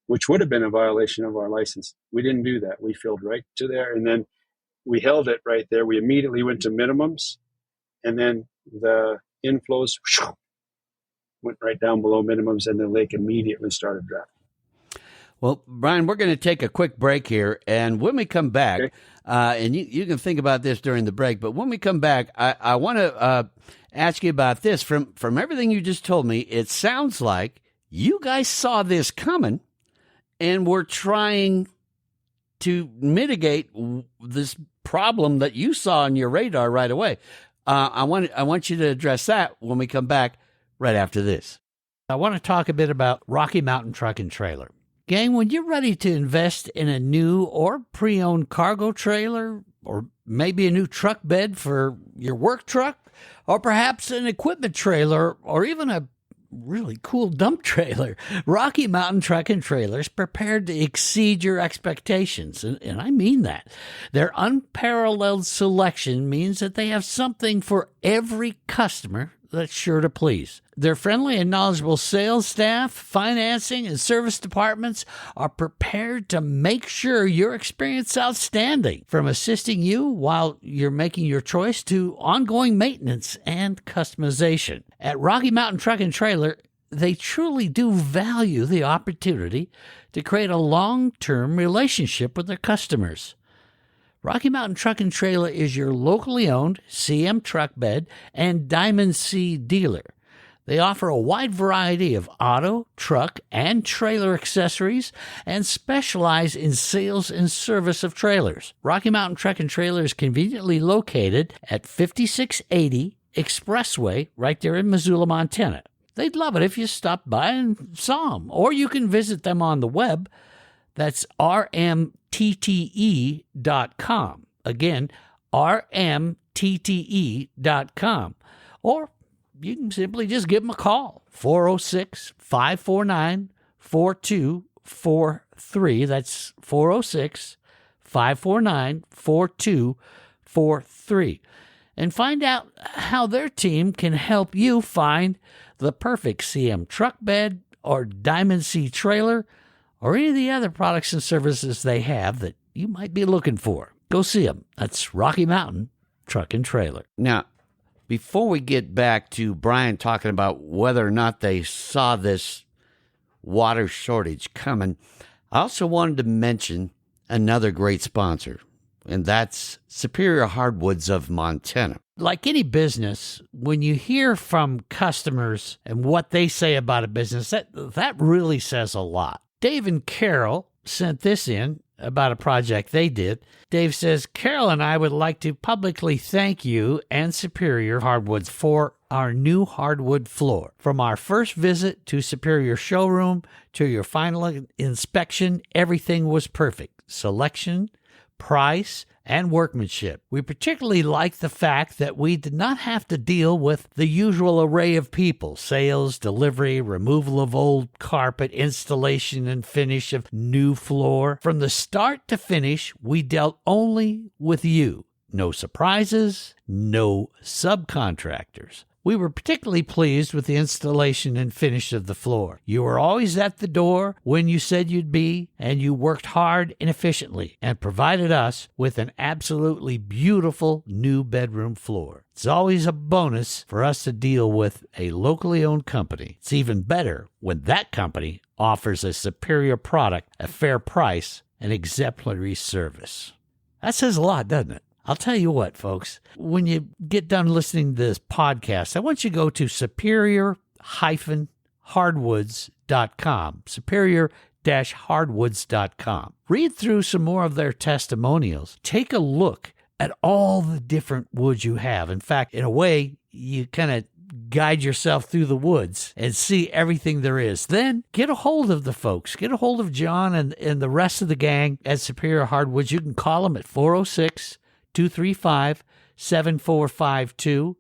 which would have been a violation of our license. We didn't do that. We filled right to there, and then we held it right there. We immediately went to minimums, and then the inflows went right down below minimums, and the lake immediately started drafting. Well, Brian, we're going to take a quick break here, and when we come back, and you can think about this during the break, but when we come back, I want to ask you about this. From everything you just told me, it sounds like you guys saw this coming and were trying to mitigate this problem that you saw on your radar right away. I want you to address that when we come back right after this. I want to talk a bit about Rocky Mountain Truck and Trailer. Gang, when you're ready to invest in a new or pre-owned cargo trailer, or maybe a new truck bed for your work truck, or perhaps an equipment trailer, or even a really cool dump trailer, Rocky Mountain Truck and Trailer is prepared to exceed your expectations, and I mean that. Their unparalleled selection means that they have something for every customer that's sure to please. Their friendly and knowledgeable sales staff, financing, and service departments are prepared to make sure your experience is outstanding, from assisting you while you're making your choice to ongoing maintenance and customization. At Rocky Mountain Truck and Trailer, they truly do value the opportunity to create a long-term relationship with their customers. Rocky Mountain Truck and Trailer is your locally owned CM truck bed and Diamond C dealer. They offer a wide variety of auto, truck, and trailer accessories and specialize in sales and service of trailers. Rocky Mountain Truck and Trailer is conveniently located at 5680 Expressway right there in Missoula, Montana. They'd love it if you stopped by and saw them, or you can visit them on the web. That's rmtte.com. Again, rmtte.com. Or you can simply just give them a call, 406-549-4243. That's 406-549-4243. And find out how their team can help you find the perfect CM truck bed or Diamond C trailer, or any of the other products and services they have that you might be looking for. Go see them. That's Rocky Mountain Truck and Trailer. Now, before we get back to Brian talking about whether or not they saw this water shortage coming, I also wanted to mention another great sponsor, and that's Superior Hardwoods of Montana. Like any business, when you hear from customers and what they say about a business, that really says a lot. Dave and Carol sent this in about a project they did. Dave says, Carol and I would like to publicly thank you and Superior Hardwoods for our new hardwood floor. From our first visit to Superior showroom to your final inspection, everything was perfect. Selection, price, and workmanship. We particularly like the fact that we did not have to deal with the usual array of people: sales, delivery, removal of old carpet, installation and finish of new floor. From the start to finish, we dealt only with you. No surprises, no subcontractors. We were particularly pleased with the installation and finish of the floor. You were always at the door when you said you'd be, and you worked hard and efficiently and provided us with an absolutely beautiful new bedroom floor. It's always a bonus for us to deal with a locally owned company. It's even better when that company offers a superior product, a fair price, and exemplary service. That says a lot, doesn't it? I'll tell you what, folks, when you get done listening to this podcast, I want you to go to superior-hardwoods.com, superior-hardwoods.com. Read through some more of their testimonials. Take a look at all the different woods you have. In fact, in a way, you kind of guide yourself through the woods and see everything there is. Then get a hold of the folks. Get a hold of John and the rest of the gang at Superior Hardwoods. You can call them at 406-235-7452.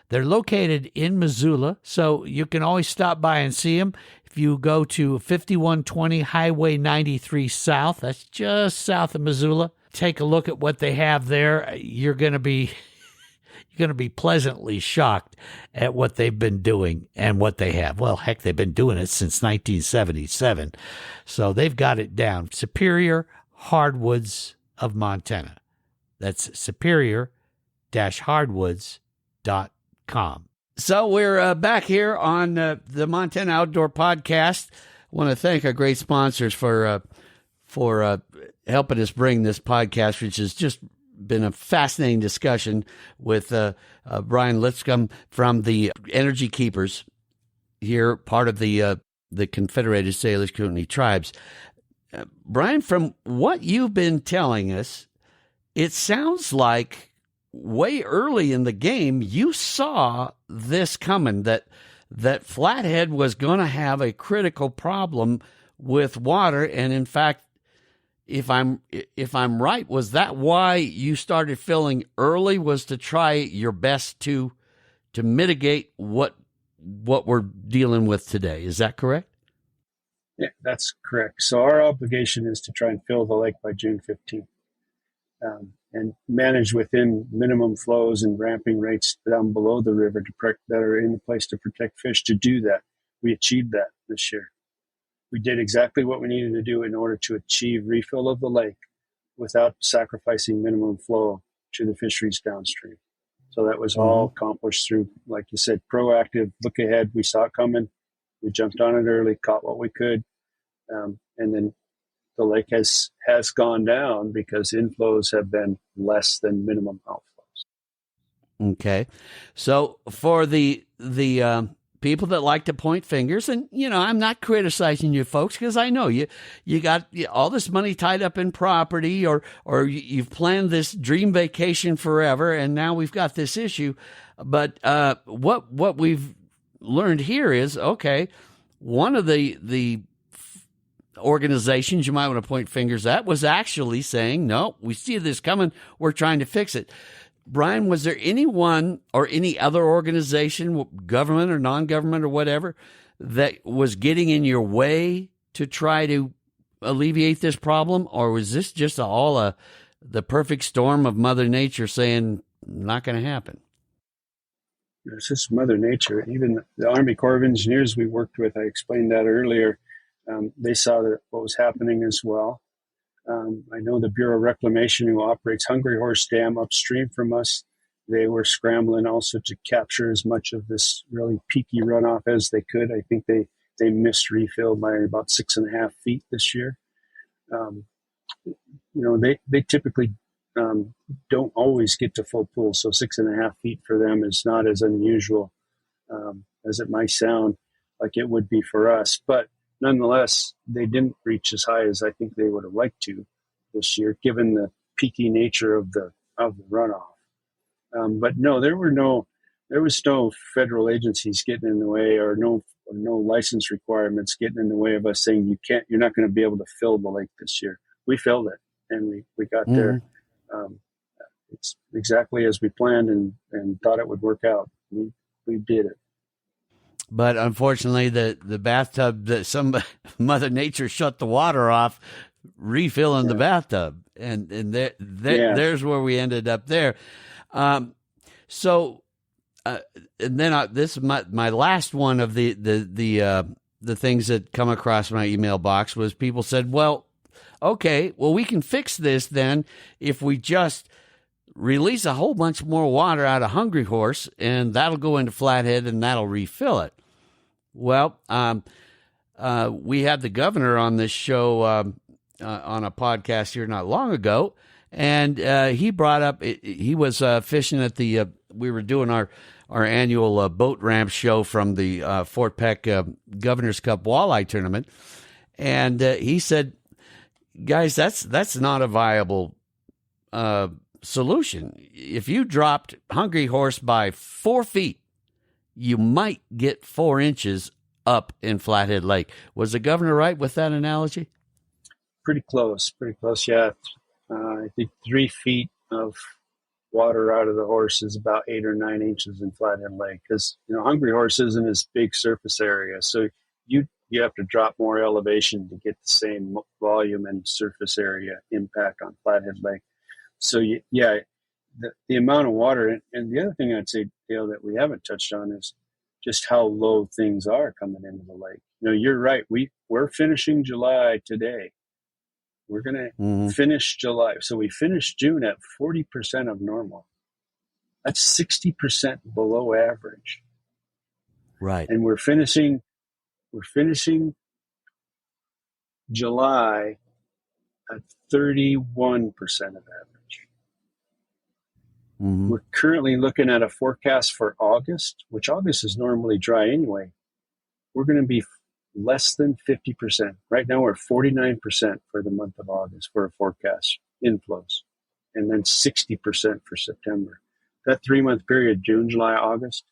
They're located in Missoula, so you can always stop by and see them. If you go to 5120 Highway 93 South, that's just south of Missoula, take a look at what they have there. You're going to be pleasantly shocked at what they've been doing and what they have. Well, heck, they've been doing it since 1977, so they've got it down. Superior Hardwoods of Montana. That's superior-hardwoods.com. So we're back here on the Montana Outdoor Podcast. I want to thank our great sponsors for helping us bring this podcast, which has just been a fascinating discussion with Brian Lipscomb from the Energy Keepers here, part of the the Confederated Salish Kootenai tribes. Brian, from what you've been telling us, it sounds like way early in the game you saw this coming, that Flathead was going to have a critical problem with water. And in fact, if I'm right, was that why you started filling early, was to try your best to mitigate what we're dealing with today? Is that correct? Yeah, that's correct. So our obligation is to try and fill the lake by June 15th, and manage within minimum flows and ramping rates down below the river that are in place to protect fish. To do that, we achieved that this year. We did exactly what we needed to do in order to achieve refill of the lake without sacrificing minimum flow to the fisheries downstream. So that was all accomplished through, like you said, proactive look ahead. We saw it coming. We jumped on it early, caught what we could. And then the lake has gone down because inflows have been less than minimum outflows. Okay. So for the people that like to point fingers, and, I'm not criticizing you folks, because I know you got all this money tied up in property, or you've planned this dream vacation forever, and now we've got this issue. But what we've learned here is, okay, one of the organizations you might want to point fingers at was actually saying, no, we see this coming, we're trying to fix it. Brian, was there anyone or any other organization, government or non-government or whatever, that was getting in your way to try to alleviate this problem? Or was this just the perfect storm of Mother Nature saying, not going to happen? It's just Mother Nature. Even the Army Corps of Engineers we worked with, I explained that earlier, they saw what was happening as well. I know the Bureau of Reclamation, who operates Hungry Horse Dam upstream from us, they were scrambling also to capture as much of this really peaky runoff as they could. I think they missed refill by about 6.5 feet this year. They typically don't always get to full pool, so 6.5 feet for them is not as unusual as it might sound like it would be for us. But nonetheless, they didn't reach as high as I think they would have liked to this year, given the peaky nature of the runoff. But no, there was no federal agencies getting in the way, or no license requirements getting in the way of us saying you're not going to be able to fill the lake this year. We filled it, and we got there. It's exactly as we planned and thought it would work out. We did it. But unfortunately, the bathtub, some Mother Nature shut the water off, refilling the bathtub, and there's where we ended up there. And then this is my last one of the things that come across my email box was people said, well, okay, we can fix this then if we just release a whole bunch more water out of Hungry Horse, and that'll go into Flathead and that'll refill it. Well, we had the governor on this show on a podcast here not long ago, and he brought up he was fishing at we were doing our annual boat ramp show from the Fort Peck Governor's Cup Walleye Tournament, and he said, guys, that's not a viable solution. If you dropped Hungry Horse by 4 feet, you might get 4 inches up in Flathead Lake. Was the governor right with that analogy? Pretty close, yeah. I think 3 feet of water out of the horse is about 8 or 9 inches in Flathead Lake, because Hungry Horse isn't this big surface area, so you have to drop more elevation to get the same volume and surface area impact on Flathead Lake. So the amount of water, and the other thing I'd say, Dale, that we haven't touched on is just how low things are coming into the lake. You're right. We're finishing July today. We're going to finish July. So we finished June at 40% of normal. That's 60% below average. Right. And we're finishing July at 31% of average. We're currently looking at a forecast for August, which August is normally dry anyway. We're going to be less than 50%. Right now we're 49% for the month of August for a forecast inflows, and then 60% for September. That 3-month period, June, July, August,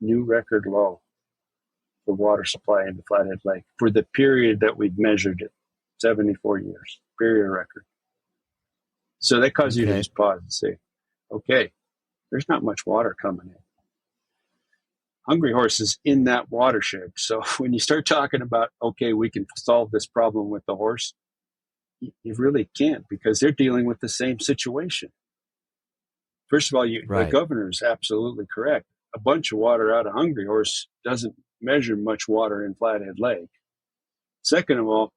new record low for water supply into Flathead Lake for the period that we've measured it, 74 years, period record. So that causes you to just pause and say, okay, there's not much water coming in. Hungry Horse is in that watershed. So when you start talking about, okay, we can solve this problem with the horse, you really can't, because they're dealing with the same situation. First of all, the governor is absolutely correct. A bunch of water out of Hungry Horse doesn't measure much water in Flathead Lake. Second of all,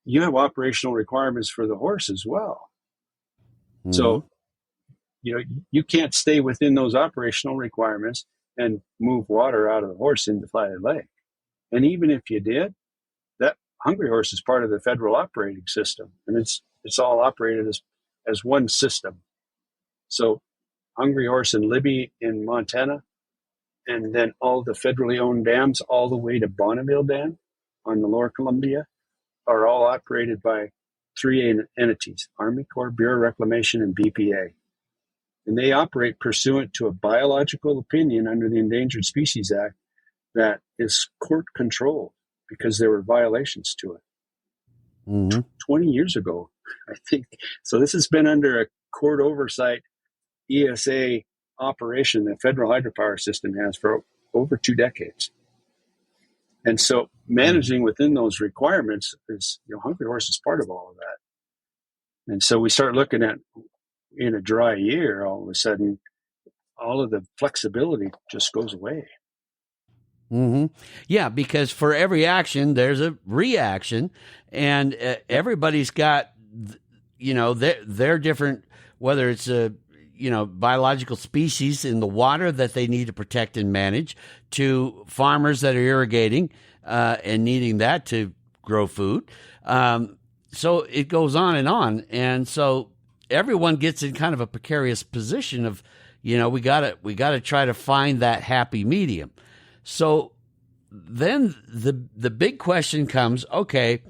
you have operational requirements for the horse as well. Mm-hmm. So, you can't stay within those operational requirements and move water out of the horse into Flathead Lake. And even if you did, that Hungry Horse is part of the federal operating system, and it's all operated as one system. So Hungry Horse and Libby in Montana, and then all the federally owned dams all the way to Bonneville Dam on the Lower Columbia are all operated by 3 entities: Army Corps, Bureau of Reclamation, and BPA. And they operate pursuant to a biological opinion under the Endangered Species Act that is court controlled because there were violations to it. Mm-hmm. 20 years ago, I think. So this has been under a court oversight ESA operation that federal hydropower system has for over 2 decades. And so managing within those requirements is, Hungry Horse is part of all of that. And so we start looking at, in a dry year, all of a sudden, all of the flexibility just goes away. Mm-hmm. Yeah, because for every action, there's a reaction, and everybody's got, their different, whether it's a, biological species in the water that they need to protect and manage, to farmers that are irrigating and needing that to grow food. So it goes on. And so everyone gets in kind of a precarious position of, we gotta try to find that happy medium. So then the big question comes, okay,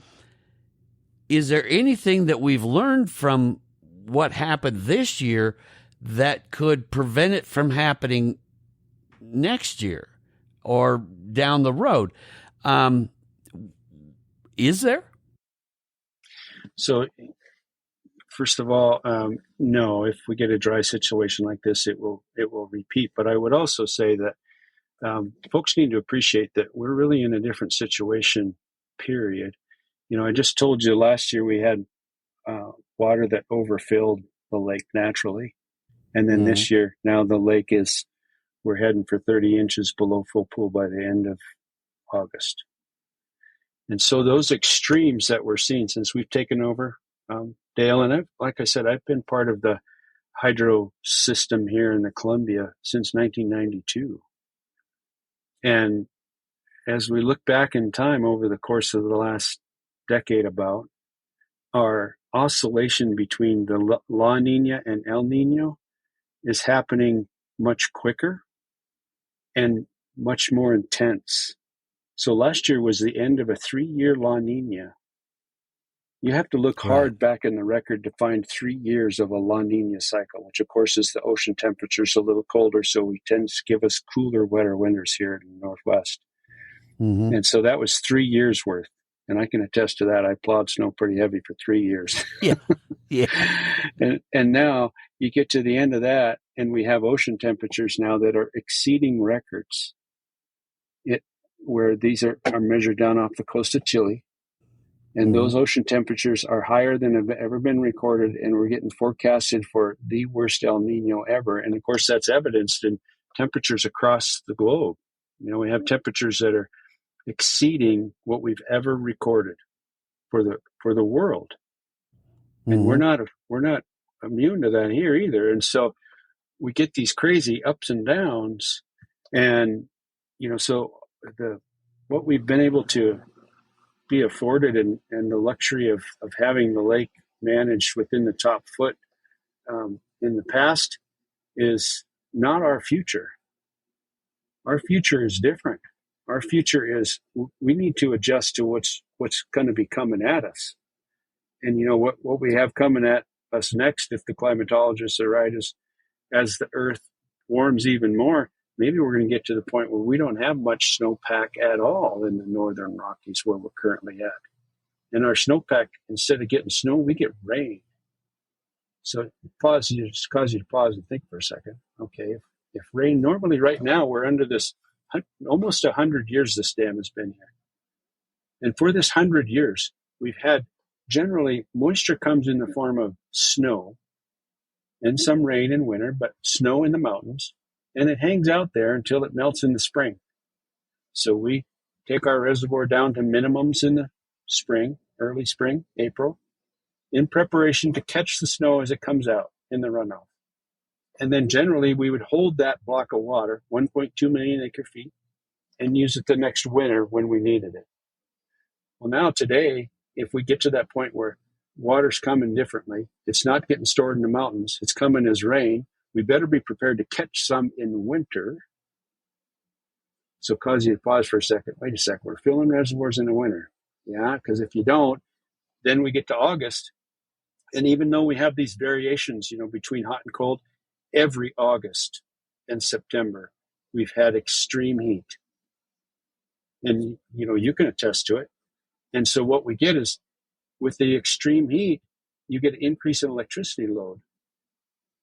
is there anything that we've learned from what happened this year that could prevent it from happening next year or down the road? Is there? So, first of all, no. If we get a dry situation like this, it will repeat. But I would also say that folks need to appreciate that we're really in a different situation. Period. I just told you last year we had water that overfilled the lake naturally, and then this year, now the lake we're heading for 30 inches below full pool by the end of August. And so those extremes that we're seeing since we've taken over Dale, and like I said, I've been part of the hydro system here in the Columbia since 1992. And as we look back in time over the course of the last decade about, our oscillation between the La Nina and El Nino is happening much quicker and much more intense. So last year was the end of a 3-year La Nina. You have to look hard back in the record to find 3 years of a La Nina cycle, which of course is the ocean temperatures a little colder, so we tend to give us cooler, wetter winters here in the Northwest. Mm-hmm. And so that was 3 years worth. And I can attest to that. I plowed snow pretty heavy for 3 years. Yeah. And now you get to the end of that, and we have ocean temperatures now that are exceeding records. Where these are measured down off the coast of Chile. And those ocean temperatures are higher than have ever been recorded, and we're getting forecasted for the worst El Nino ever. And of course, that's evidenced in temperatures across the globe. We have temperatures that are exceeding what we've ever recorded for the world. And we're not immune to that here either. And so we get these crazy ups and downs, and so what we've been able to be afforded and the luxury of having the lake managed within the top foot in the past is not our future. Our future is different. our future is we need to adjust to what's going to be coming at us. And what we have coming at us next, if the climatologists are right, is as the earth warms even more, maybe we're going to get to the point where we don't have much snowpack at all in the northern Rockies where we're currently at. And our snowpack, instead of getting snow, we get rain. So cause you to pause and think for a second. Okay, if rain, normally right now we're under this almost 100 years this dam has been here. And for this 100 years, we've had generally moisture comes in the form of snow and some rain in winter, but snow in the mountains, and it hangs out there until it melts in the spring. So we take our reservoir down to minimums in the spring, early spring, April, in preparation to catch the snow as it comes out in the runoff. And then generally we would hold that block of water, 1.2 million acre feet, and use it the next winter when we needed it. Well, now today, if we get to that point where water's coming differently, it's not getting stored in the mountains, it's coming as rain, we better be prepared to catch some in winter. So cause you to pause for a second. Wait a second, we're filling reservoirs in the winter. Yeah, because if you don't, then we get to August. And even though we have these variations, between hot and cold, every August and September, we've had extreme heat. And, you can attest to it. And so what we get is, with the extreme heat, you get an increase in electricity load.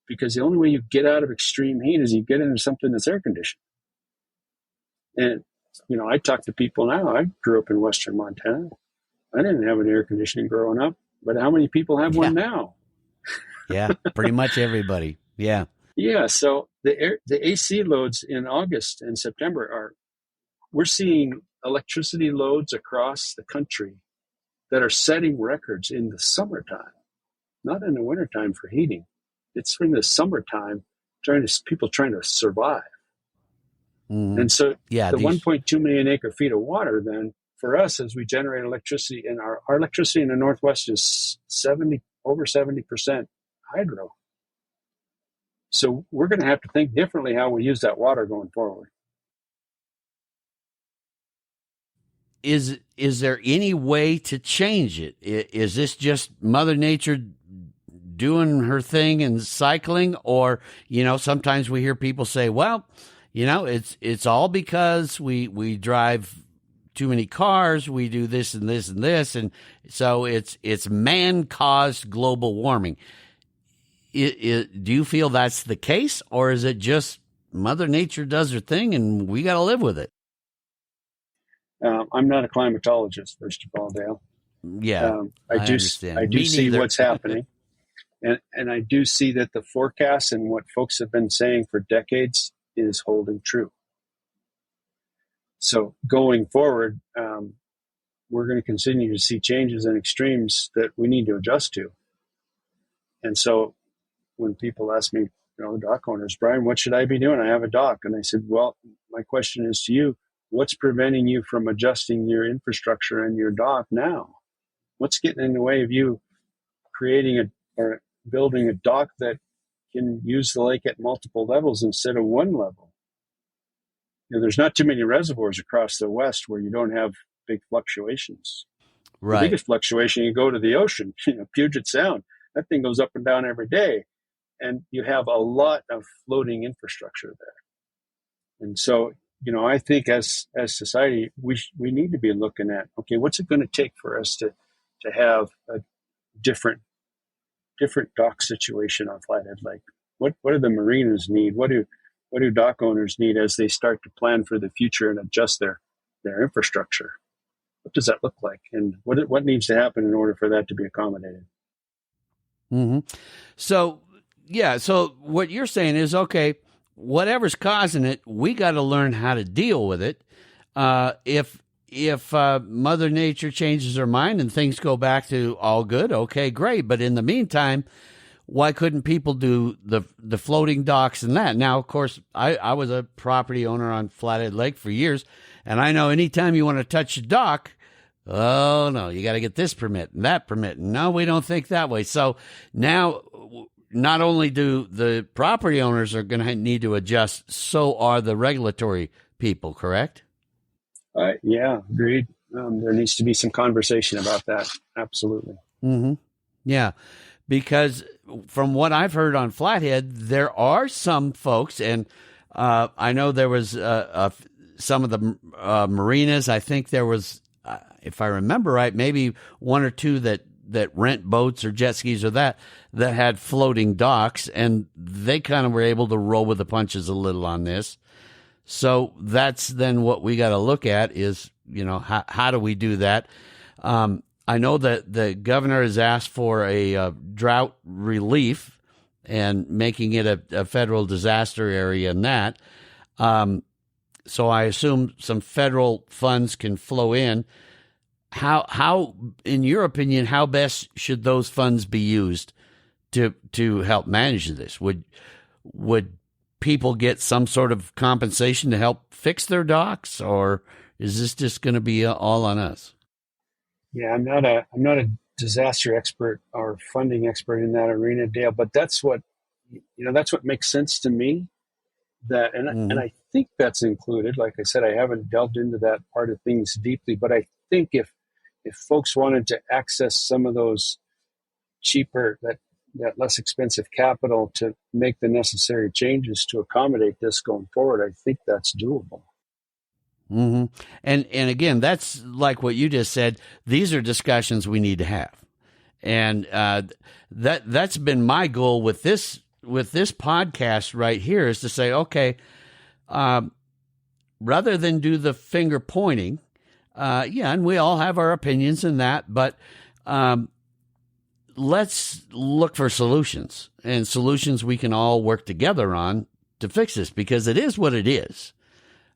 Because the only way you get out of extreme heat is you get into something that's air conditioned. And, I talk to people now. I grew up in Western Montana. I didn't have an air conditioning growing up, but how many people have one now? Yeah, pretty much everybody. Yeah. Yeah, so the AC loads in August and September we're seeing electricity loads across the country that are setting records in the summertime, not in the wintertime for heating. It's in the summertime, people trying to survive. Mm-hmm. And so the 1.2 million acre feet of water, then, for us, as we generate electricity, and our electricity in the Northwest is over 70% hydro. So we're going to have to think differently how we use that water going forward. Is there any way to change it? Is this just Mother Nature doing her thing and cycling? Or, sometimes we hear people say, well, it's all because we drive too many cars, we do this and this and this, and so it's man-caused global warming. Do you feel that's the case, or is it just Mother Nature does her thing and we got to live with it? I'm not a climatologist, first of all, Dale. Yeah, I do see what's happening, and I do see that the forecasts and what folks have been saying for decades is holding true. So going forward, we're going to continue to see changes and extremes that we need to adjust to. And so when people ask me, dock owners, Brian, what should I be doing? I have a dock. And I said, well, my question is to you, what's preventing you from adjusting your infrastructure and your dock now? What's getting in the way of you creating or building a dock that can use the lake at multiple levels instead of one level? There's not too many reservoirs across the West where you don't have big fluctuations. Right. The biggest fluctuation, you go to the ocean, Puget Sound, that thing goes up and down every day. And you have a lot of floating infrastructure there. And so, I think as society, we need to be looking at, okay, what's it going to take for us to have a different dock situation on Flathead Lake? What do the marinas need? What do dock owners need as they start to plan for the future and adjust their infrastructure? What does that look like? And what needs to happen in order for that to be accommodated? Mm-hmm. So what you're saying is, okay, whatever's causing it, we got to learn how to deal with it. If Mother Nature changes her mind and things go back to all good, okay, great. But in the meantime, why couldn't people do the floating docks and that? Now, of course, I was a property owner on Flathead Lake for years, and I know anytime you want to touch a dock, oh, no, you got to get this permit and that permit. No, we don't think that way. So now not only do the property owners are going to need to adjust, so are the regulatory people, correct? Yeah, agreed. There needs to be some conversation about that. Absolutely. Mm-hmm. Yeah, because from what I've heard on Flathead, there are some folks, and I know there was some of the marinas. I think there was, if I remember right, maybe one or two that rent boats or jet skis or that had floating docks, and they kind of were able to roll with the punches a little on this. So that's then what we got to look at is, how do we do that? I know that the governor has asked for a drought relief and making it a federal disaster area in that. So I assume some federal funds can flow in. How, in your opinion, how best should those funds be used to help manage this? Would people get some sort of compensation to help fix their docks, or is this just going to be all on us? Yeah, I'm not a disaster expert or funding expert in that arena, Dale, but that's what makes sense to me. And I think that's included. Like I said, I haven't delved into that part of things deeply, but I think if folks wanted to access some of those cheaper, that less expensive capital to make the necessary changes to accommodate this going forward, I think that's doable. Mm-hmm. And again, that's like what you just said. These are discussions we need to have, and that's been my goal with this podcast right here, is to say, okay, rather than do the finger pointing, and we all have our opinions in that, but let's look for solutions, and solutions we can all work together on to fix this, because it is what it is.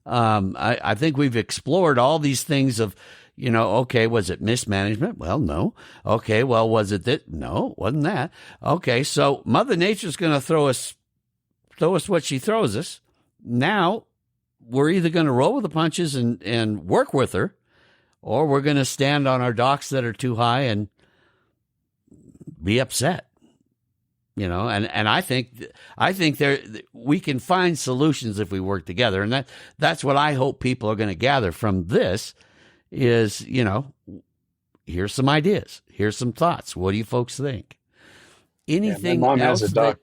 I think we've explored all these things of, okay, was it mismanagement? Well, no. Okay, well, was it that? No, it wasn't that. Okay, so Mother Nature's going to throw us what she throws us. Now, we're either going to roll with the punches and work with her, or we're going to stand on our docks that are too high and be upset. And I think we can find solutions if we work together, and that's what I hope people are going to gather from this is, here's some ideas, here's some thoughts. What do you folks think? Anything my mom else? Has a dock.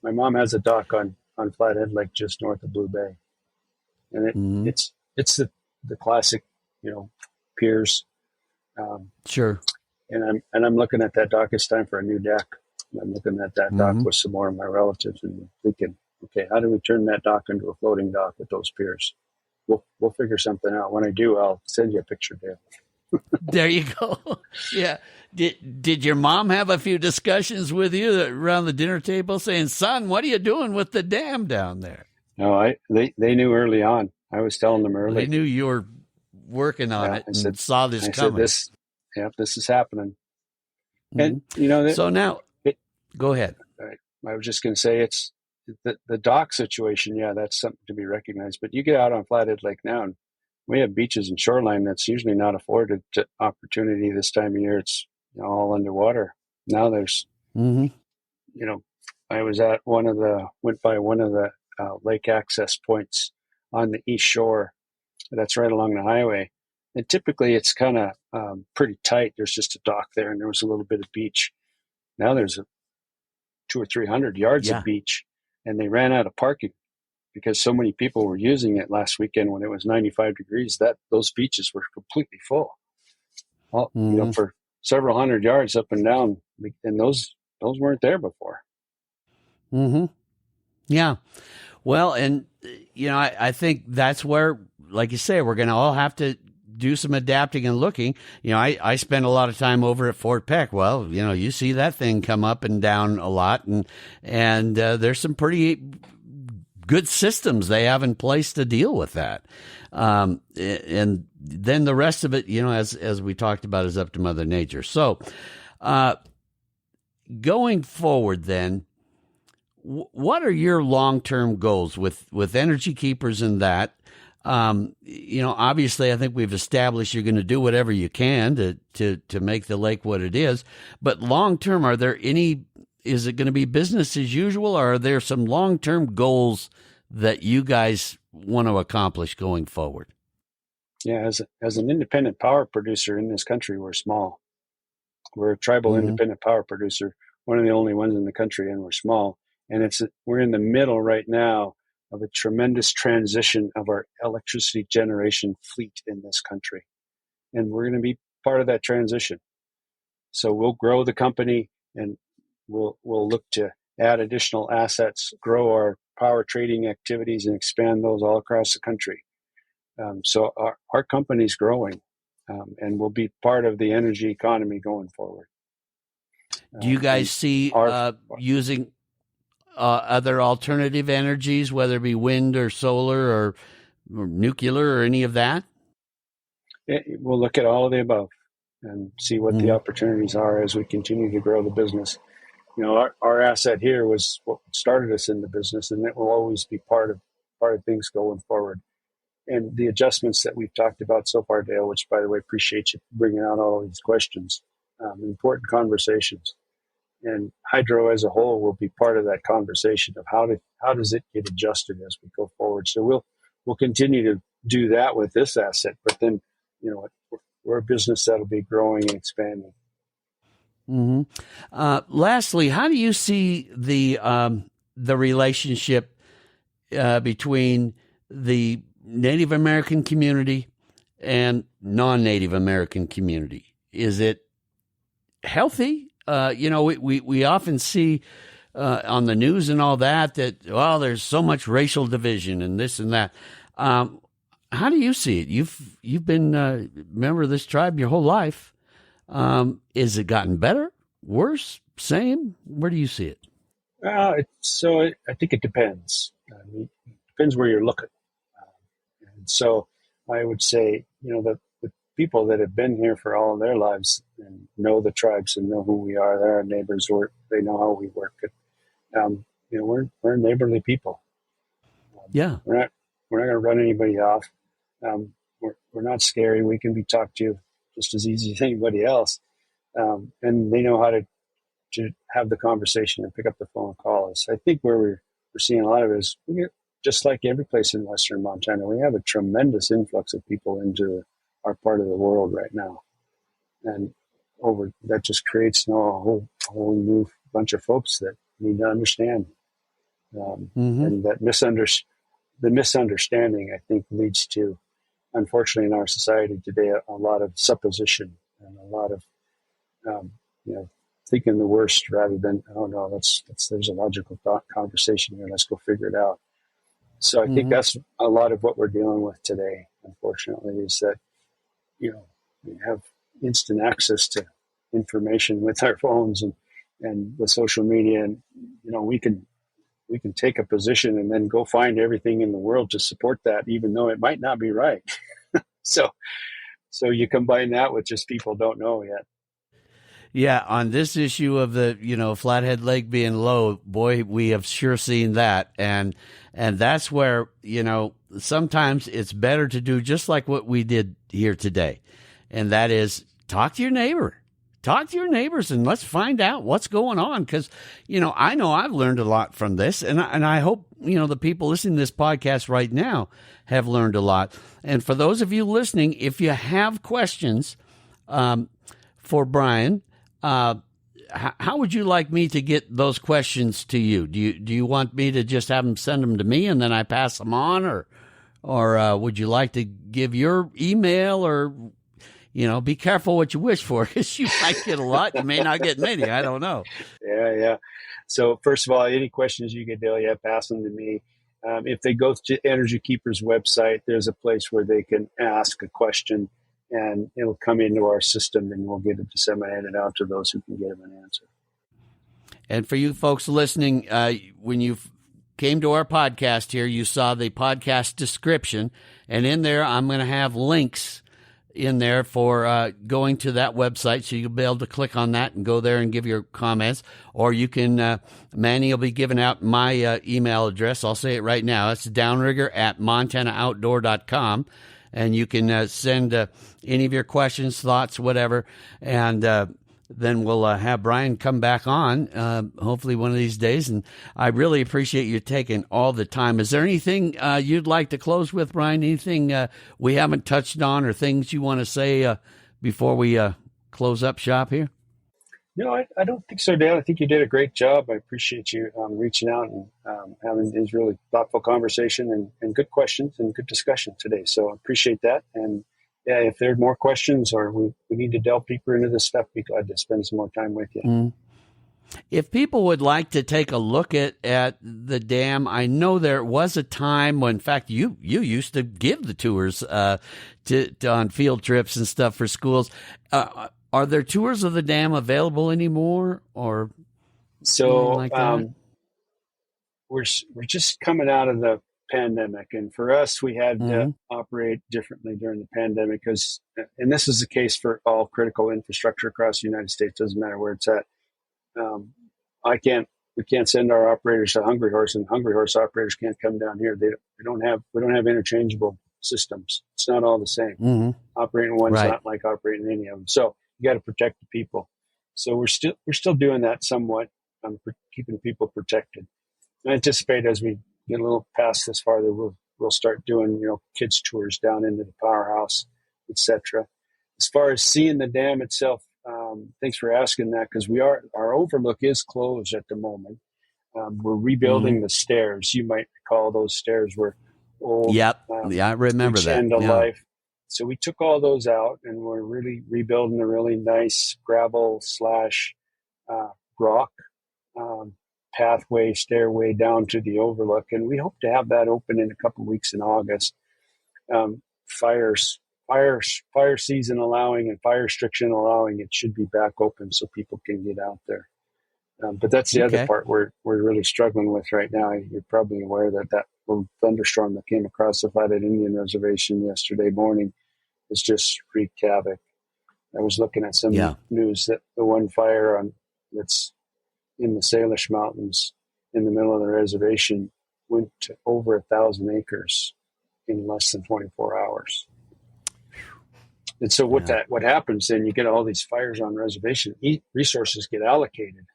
My mom has a dock on Flathead Lake just north of Blue Bay, and it's the classic, piers. Sure. And I'm looking at that dock. It's time for a new deck. I'm looking at that dock with some more of my relatives and thinking, okay, how do we turn that dock into a floating dock with those piers? We'll figure something out. When I do, I'll send you a picture, Dale. There you go. Yeah. Did your mom have a few discussions with you around the dinner table saying, son, what are you doing with the dam down there? No, they knew early on. I was telling them early. They knew you were working on it and saw this coming. This is happening. And, so now, go ahead. Right. I was just going to say it's the dock situation. Yeah, that's something to be recognized. But you get out on Flathead Lake now, and we have beaches and shoreline that's usually not afforded to opportunity this time of year. It's all underwater. Now there's, I was at went by one of the lake access points on the east shore. That's right along the highway. And typically it's kind of pretty tight. There's just a dock there, and there was a little bit of beach. Now there's 200 or 300 yards of beach, and they ran out of parking because so many people were using it last weekend when it was 95 degrees. Those beaches were completely full. Well, for several hundred yards up and down, and those weren't there before. Mm-hmm. Yeah. Well, and I think that's where, like you say, we're going to all have to do some adapting and looking. I spend a lot of time over at Fort Peck. Well, you see that thing come up and down a lot, and there's some pretty good systems they have in place to deal with that. And then the rest of it, as we talked about, is up to Mother Nature. So, going forward, then, what are your long-term goals with Energy Keepers and that? Obviously I think we've established you're going to do whatever you can to make the lake what it is, but long-term, is it going to be business as usual, or are there some long-term goals that you guys want to accomplish going forward? Yeah, as an independent power producer in this country, we're small. We're a tribal independent power producer, one of the only ones in the country, and we're small. And we're in the middle right now of a tremendous transition of our electricity generation fleet in this country. And we're going to be part of that transition. So we'll grow the company, and we'll look to add additional assets, grow our power trading activities, and expand those all across the country. So our company's growing, and will be part of the energy economy going forward. Do you guys see using other alternative energies, whether it be wind or solar or nuclear or any of that? We'll look at all of the above and see what the opportunities are as we continue to grow the business. Our asset here was what started us in the business, and it will always be part of things going forward. And the adjustments that we've talked about so far, Dale, which, by the way, appreciate you bringing out all of these questions, important conversations. And hydro as a whole will be part of that conversation of how does it get adjusted as we go forward. So we'll continue to do that with this asset, but then, we're a business that'll be growing and expanding. Lastly, how do you see the relationship between the Native American community and non-Native American community? Is it healthy? We often see on the news and all that there's so much racial division and this and that. How do you see it? You've been a member of this tribe your whole life. Is it gotten better, worse, same? Where do you see it? I think it depends. It depends where you're looking. And so I would say, the people that have been here for all of their lives and know the tribes and know who we are, they're our neighbors, they know how we work. We're neighborly people. Yeah. We're not going to run anybody off. We're not scary. We can be talked to just as easy as anybody else. And they know how to have the conversation and pick up the phone and call us. I think where we're seeing a lot of it is, just like every place in Western Montana, we have a tremendous influx of people into our part of the world right now. And that just creates a whole new bunch of folks that need to understand. And that the misunderstanding, I think, leads to, unfortunately, in our society today, a lot of supposition and a lot of, thinking the worst rather than, oh no, there's a logical conversation here. Let's go figure it out. So I think that's a lot of what we're dealing with today, unfortunately, is that, we have instant access to information with our phones and the social media. And, we can take a position and then go find everything in the world to support that, even though it might not be right. So you combine that with just people don't know yet. Yeah, on this issue of the, Flathead Lake being low, boy, we have sure seen that. And that's where, sometimes it's better to do just like what we did here today. And that is talk to your neighbor. Talk to your neighbors and let's find out what's going on. Because, I know I've learned a lot from this. And I hope, the people listening to this podcast right now have learned a lot. And for those of you listening, if you have questions for Brian, how would you like me to get those questions to you? Do you want me to just have them send them to me and then I pass them on, or would you like to give your email, or be careful what you wish for, because you might get a lot, you may not get many. I don't know. Yeah. So first of all, any questions you get, Dale, pass them to me. If they go to Energy Keeper's website, there's a place where they can ask a question, and it'll come into our system, and we'll get it disseminated out to those who can get them an answer. And for you folks listening, when you came to our podcast here, you saw the podcast description, and in there I'm going to have links in there for going to that website, so you'll be able to click on that and go there and give your comments. Or you can, Manny will be giving out my email address. I'll say it right now. It's downrigger@montanooutdoor.com. And you can send any of your questions, thoughts, whatever. And then we'll have Brian come back on, hopefully one of these days. And I really appreciate you taking all the time. Is there anything you'd like to close with, Brian? Anything we haven't touched on or things you want to say before we close up shop here? No, I don't think so, Dale. I think you did a great job. I appreciate you reaching out and having these really thoughtful conversation and good questions and good discussion today. So I appreciate that. And yeah, if there are more questions or we need to delve deeper into this stuff, be glad to spend some more time with you. Mm. If people would like to take a look at the dam, I know there was a time when, in fact, you used to give the tours to on field trips and stuff for schools. Are there tours of the dam available anymore, or so? Like that? We're just coming out of the pandemic, and for us, we had to operate differently during the pandemic because, and this is the case for all critical infrastructure across the United States. Doesn't matter where it's at. We can't send our operators to Hungry Horse, and Hungry Horse operators can't come down here. We don't have interchangeable systems. It's not all the same. Mm-hmm. Operating one's Right. not like operating any of them. So you got to protect the people. So we're still doing that somewhat, keeping people protected. I anticipate as we get a little past this farther, we'll start doing kids tours down into the powerhouse, etc. As far as seeing the dam itself, thanks for asking that, because our overlook is closed at the moment. We're rebuilding the stairs. You might recall those stairs were old. Yep. Yeah, I remember that. End of Yeah. life. So we took all those out, and we're really rebuilding a really nice gravel / rock pathway, stairway down to the overlook. And we hope to have that open in a couple of weeks in August. Fire season allowing and fire restriction allowing, it should be back open so people can get out there. But that's the other part we're really struggling with right now. You're probably aware that little thunderstorm that came across the Flathead Indian Reservation yesterday morning has just wreaked havoc. I was looking at some news that the one fire that's in the Salish Mountains in the middle of the reservation went to over 1,000 acres in less than 24 hours. And so what happens then, you get all these fires on reservation, resources get allocated.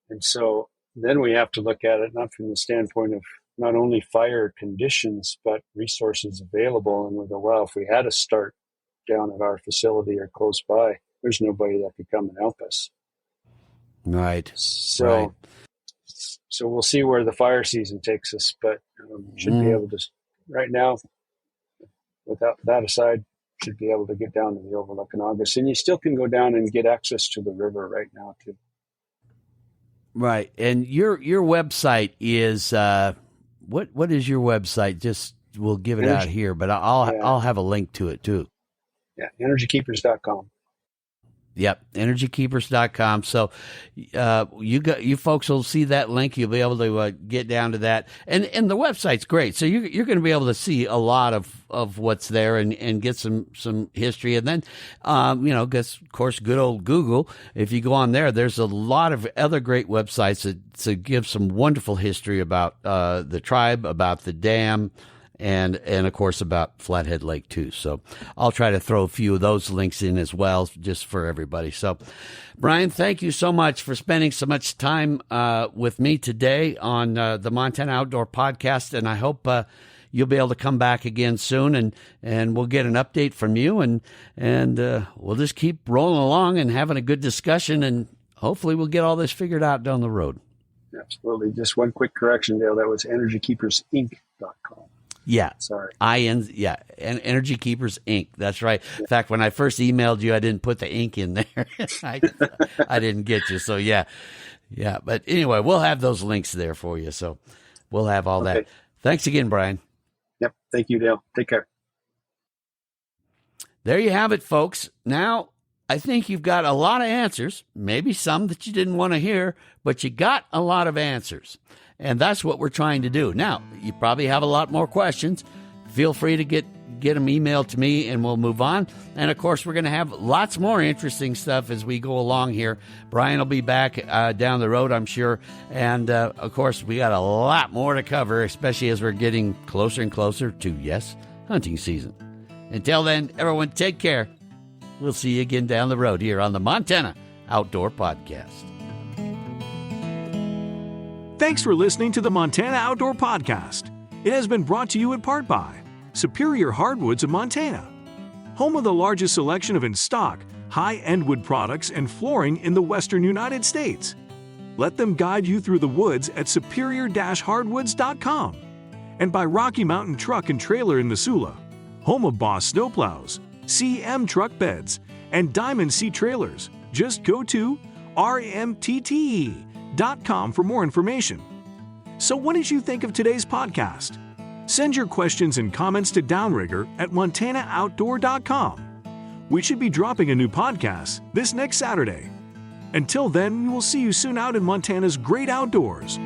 And so then we have to look at it not from the standpoint of not only fire conditions, but resources available. And we go, well, if we had a start down at our facility or close by, there's nobody that could come and help us. Right. So we'll see where the fire season takes us, but should be able to, right now, without that aside, should be able to get down to the overlook in August. And you still can go down and get access to the river right now, too. Right. And your website is, what is your website? Just, we'll give it out here, but I'll have a link to it too. Yeah. Energykeepers.com. Yep, energykeepers.com. So you folks will see that link. You'll be able to get down to that. And the website's great. So you're going to be able to see a lot of what's there and get some history. And then, because, of course, good old Google, if you go on there, there's a lot of other great websites that give some wonderful history about the tribe, about the dam, and of course about Flathead Lake too. So I'll try to throw a few of those links in as well, just for everybody. So Brian, thank you so much for spending so much time with me today on the Montana Outdoor Podcast. And I hope you'll be able to come back again soon and we'll get an update from you and we'll just keep rolling along and having a good discussion, and hopefully we'll get all this figured out down the road. Absolutely. Just one quick correction, Dale. That was energykeepersinc.com. Yeah. Sorry. And Energy Keepers Inc. That's right. In fact, when I first emailed you, I didn't put the ink in there. I didn't get you. So yeah. But anyway, we'll have those links there for you. So we'll have all that. Thanks again, Brian. Yep. Thank you, Dale. Take care. There you have it, folks. Now, I think you've got a lot of answers, maybe some that you didn't want to hear, but you got a lot of answers. And that's what we're trying to do. Now, you probably have a lot more questions. Feel free to get them emailed to me, and we'll move on. And, of course, we're going to have lots more interesting stuff as we go along here. Brian will be back down the road, I'm sure. And, of course, we got a lot more to cover, especially as we're getting closer and closer to, hunting season. Until then, everyone, take care. We'll see you again down the road here on the Montana Outdoor Podcast. Thanks for listening to the Montana Outdoor Podcast. It has been brought to you in part by Superior Hardwoods of Montana, home of the largest selection of in-stock, high-end wood products and flooring in the western United States. Let them guide you through the woods at superior-hardwoods.com. And by Rocky Mountain Truck and Trailer in Missoula, home of Boss Snowplows, CM Truck Beds, and Diamond Sea Trailers. Just go to rmtte.com for more information. So what did you think of today's podcast? Send your questions and comments to Downrigger at montanooutdoor.com. We should be dropping a new podcast this next Saturday. Until then, we will see you soon out in Montana's great outdoors.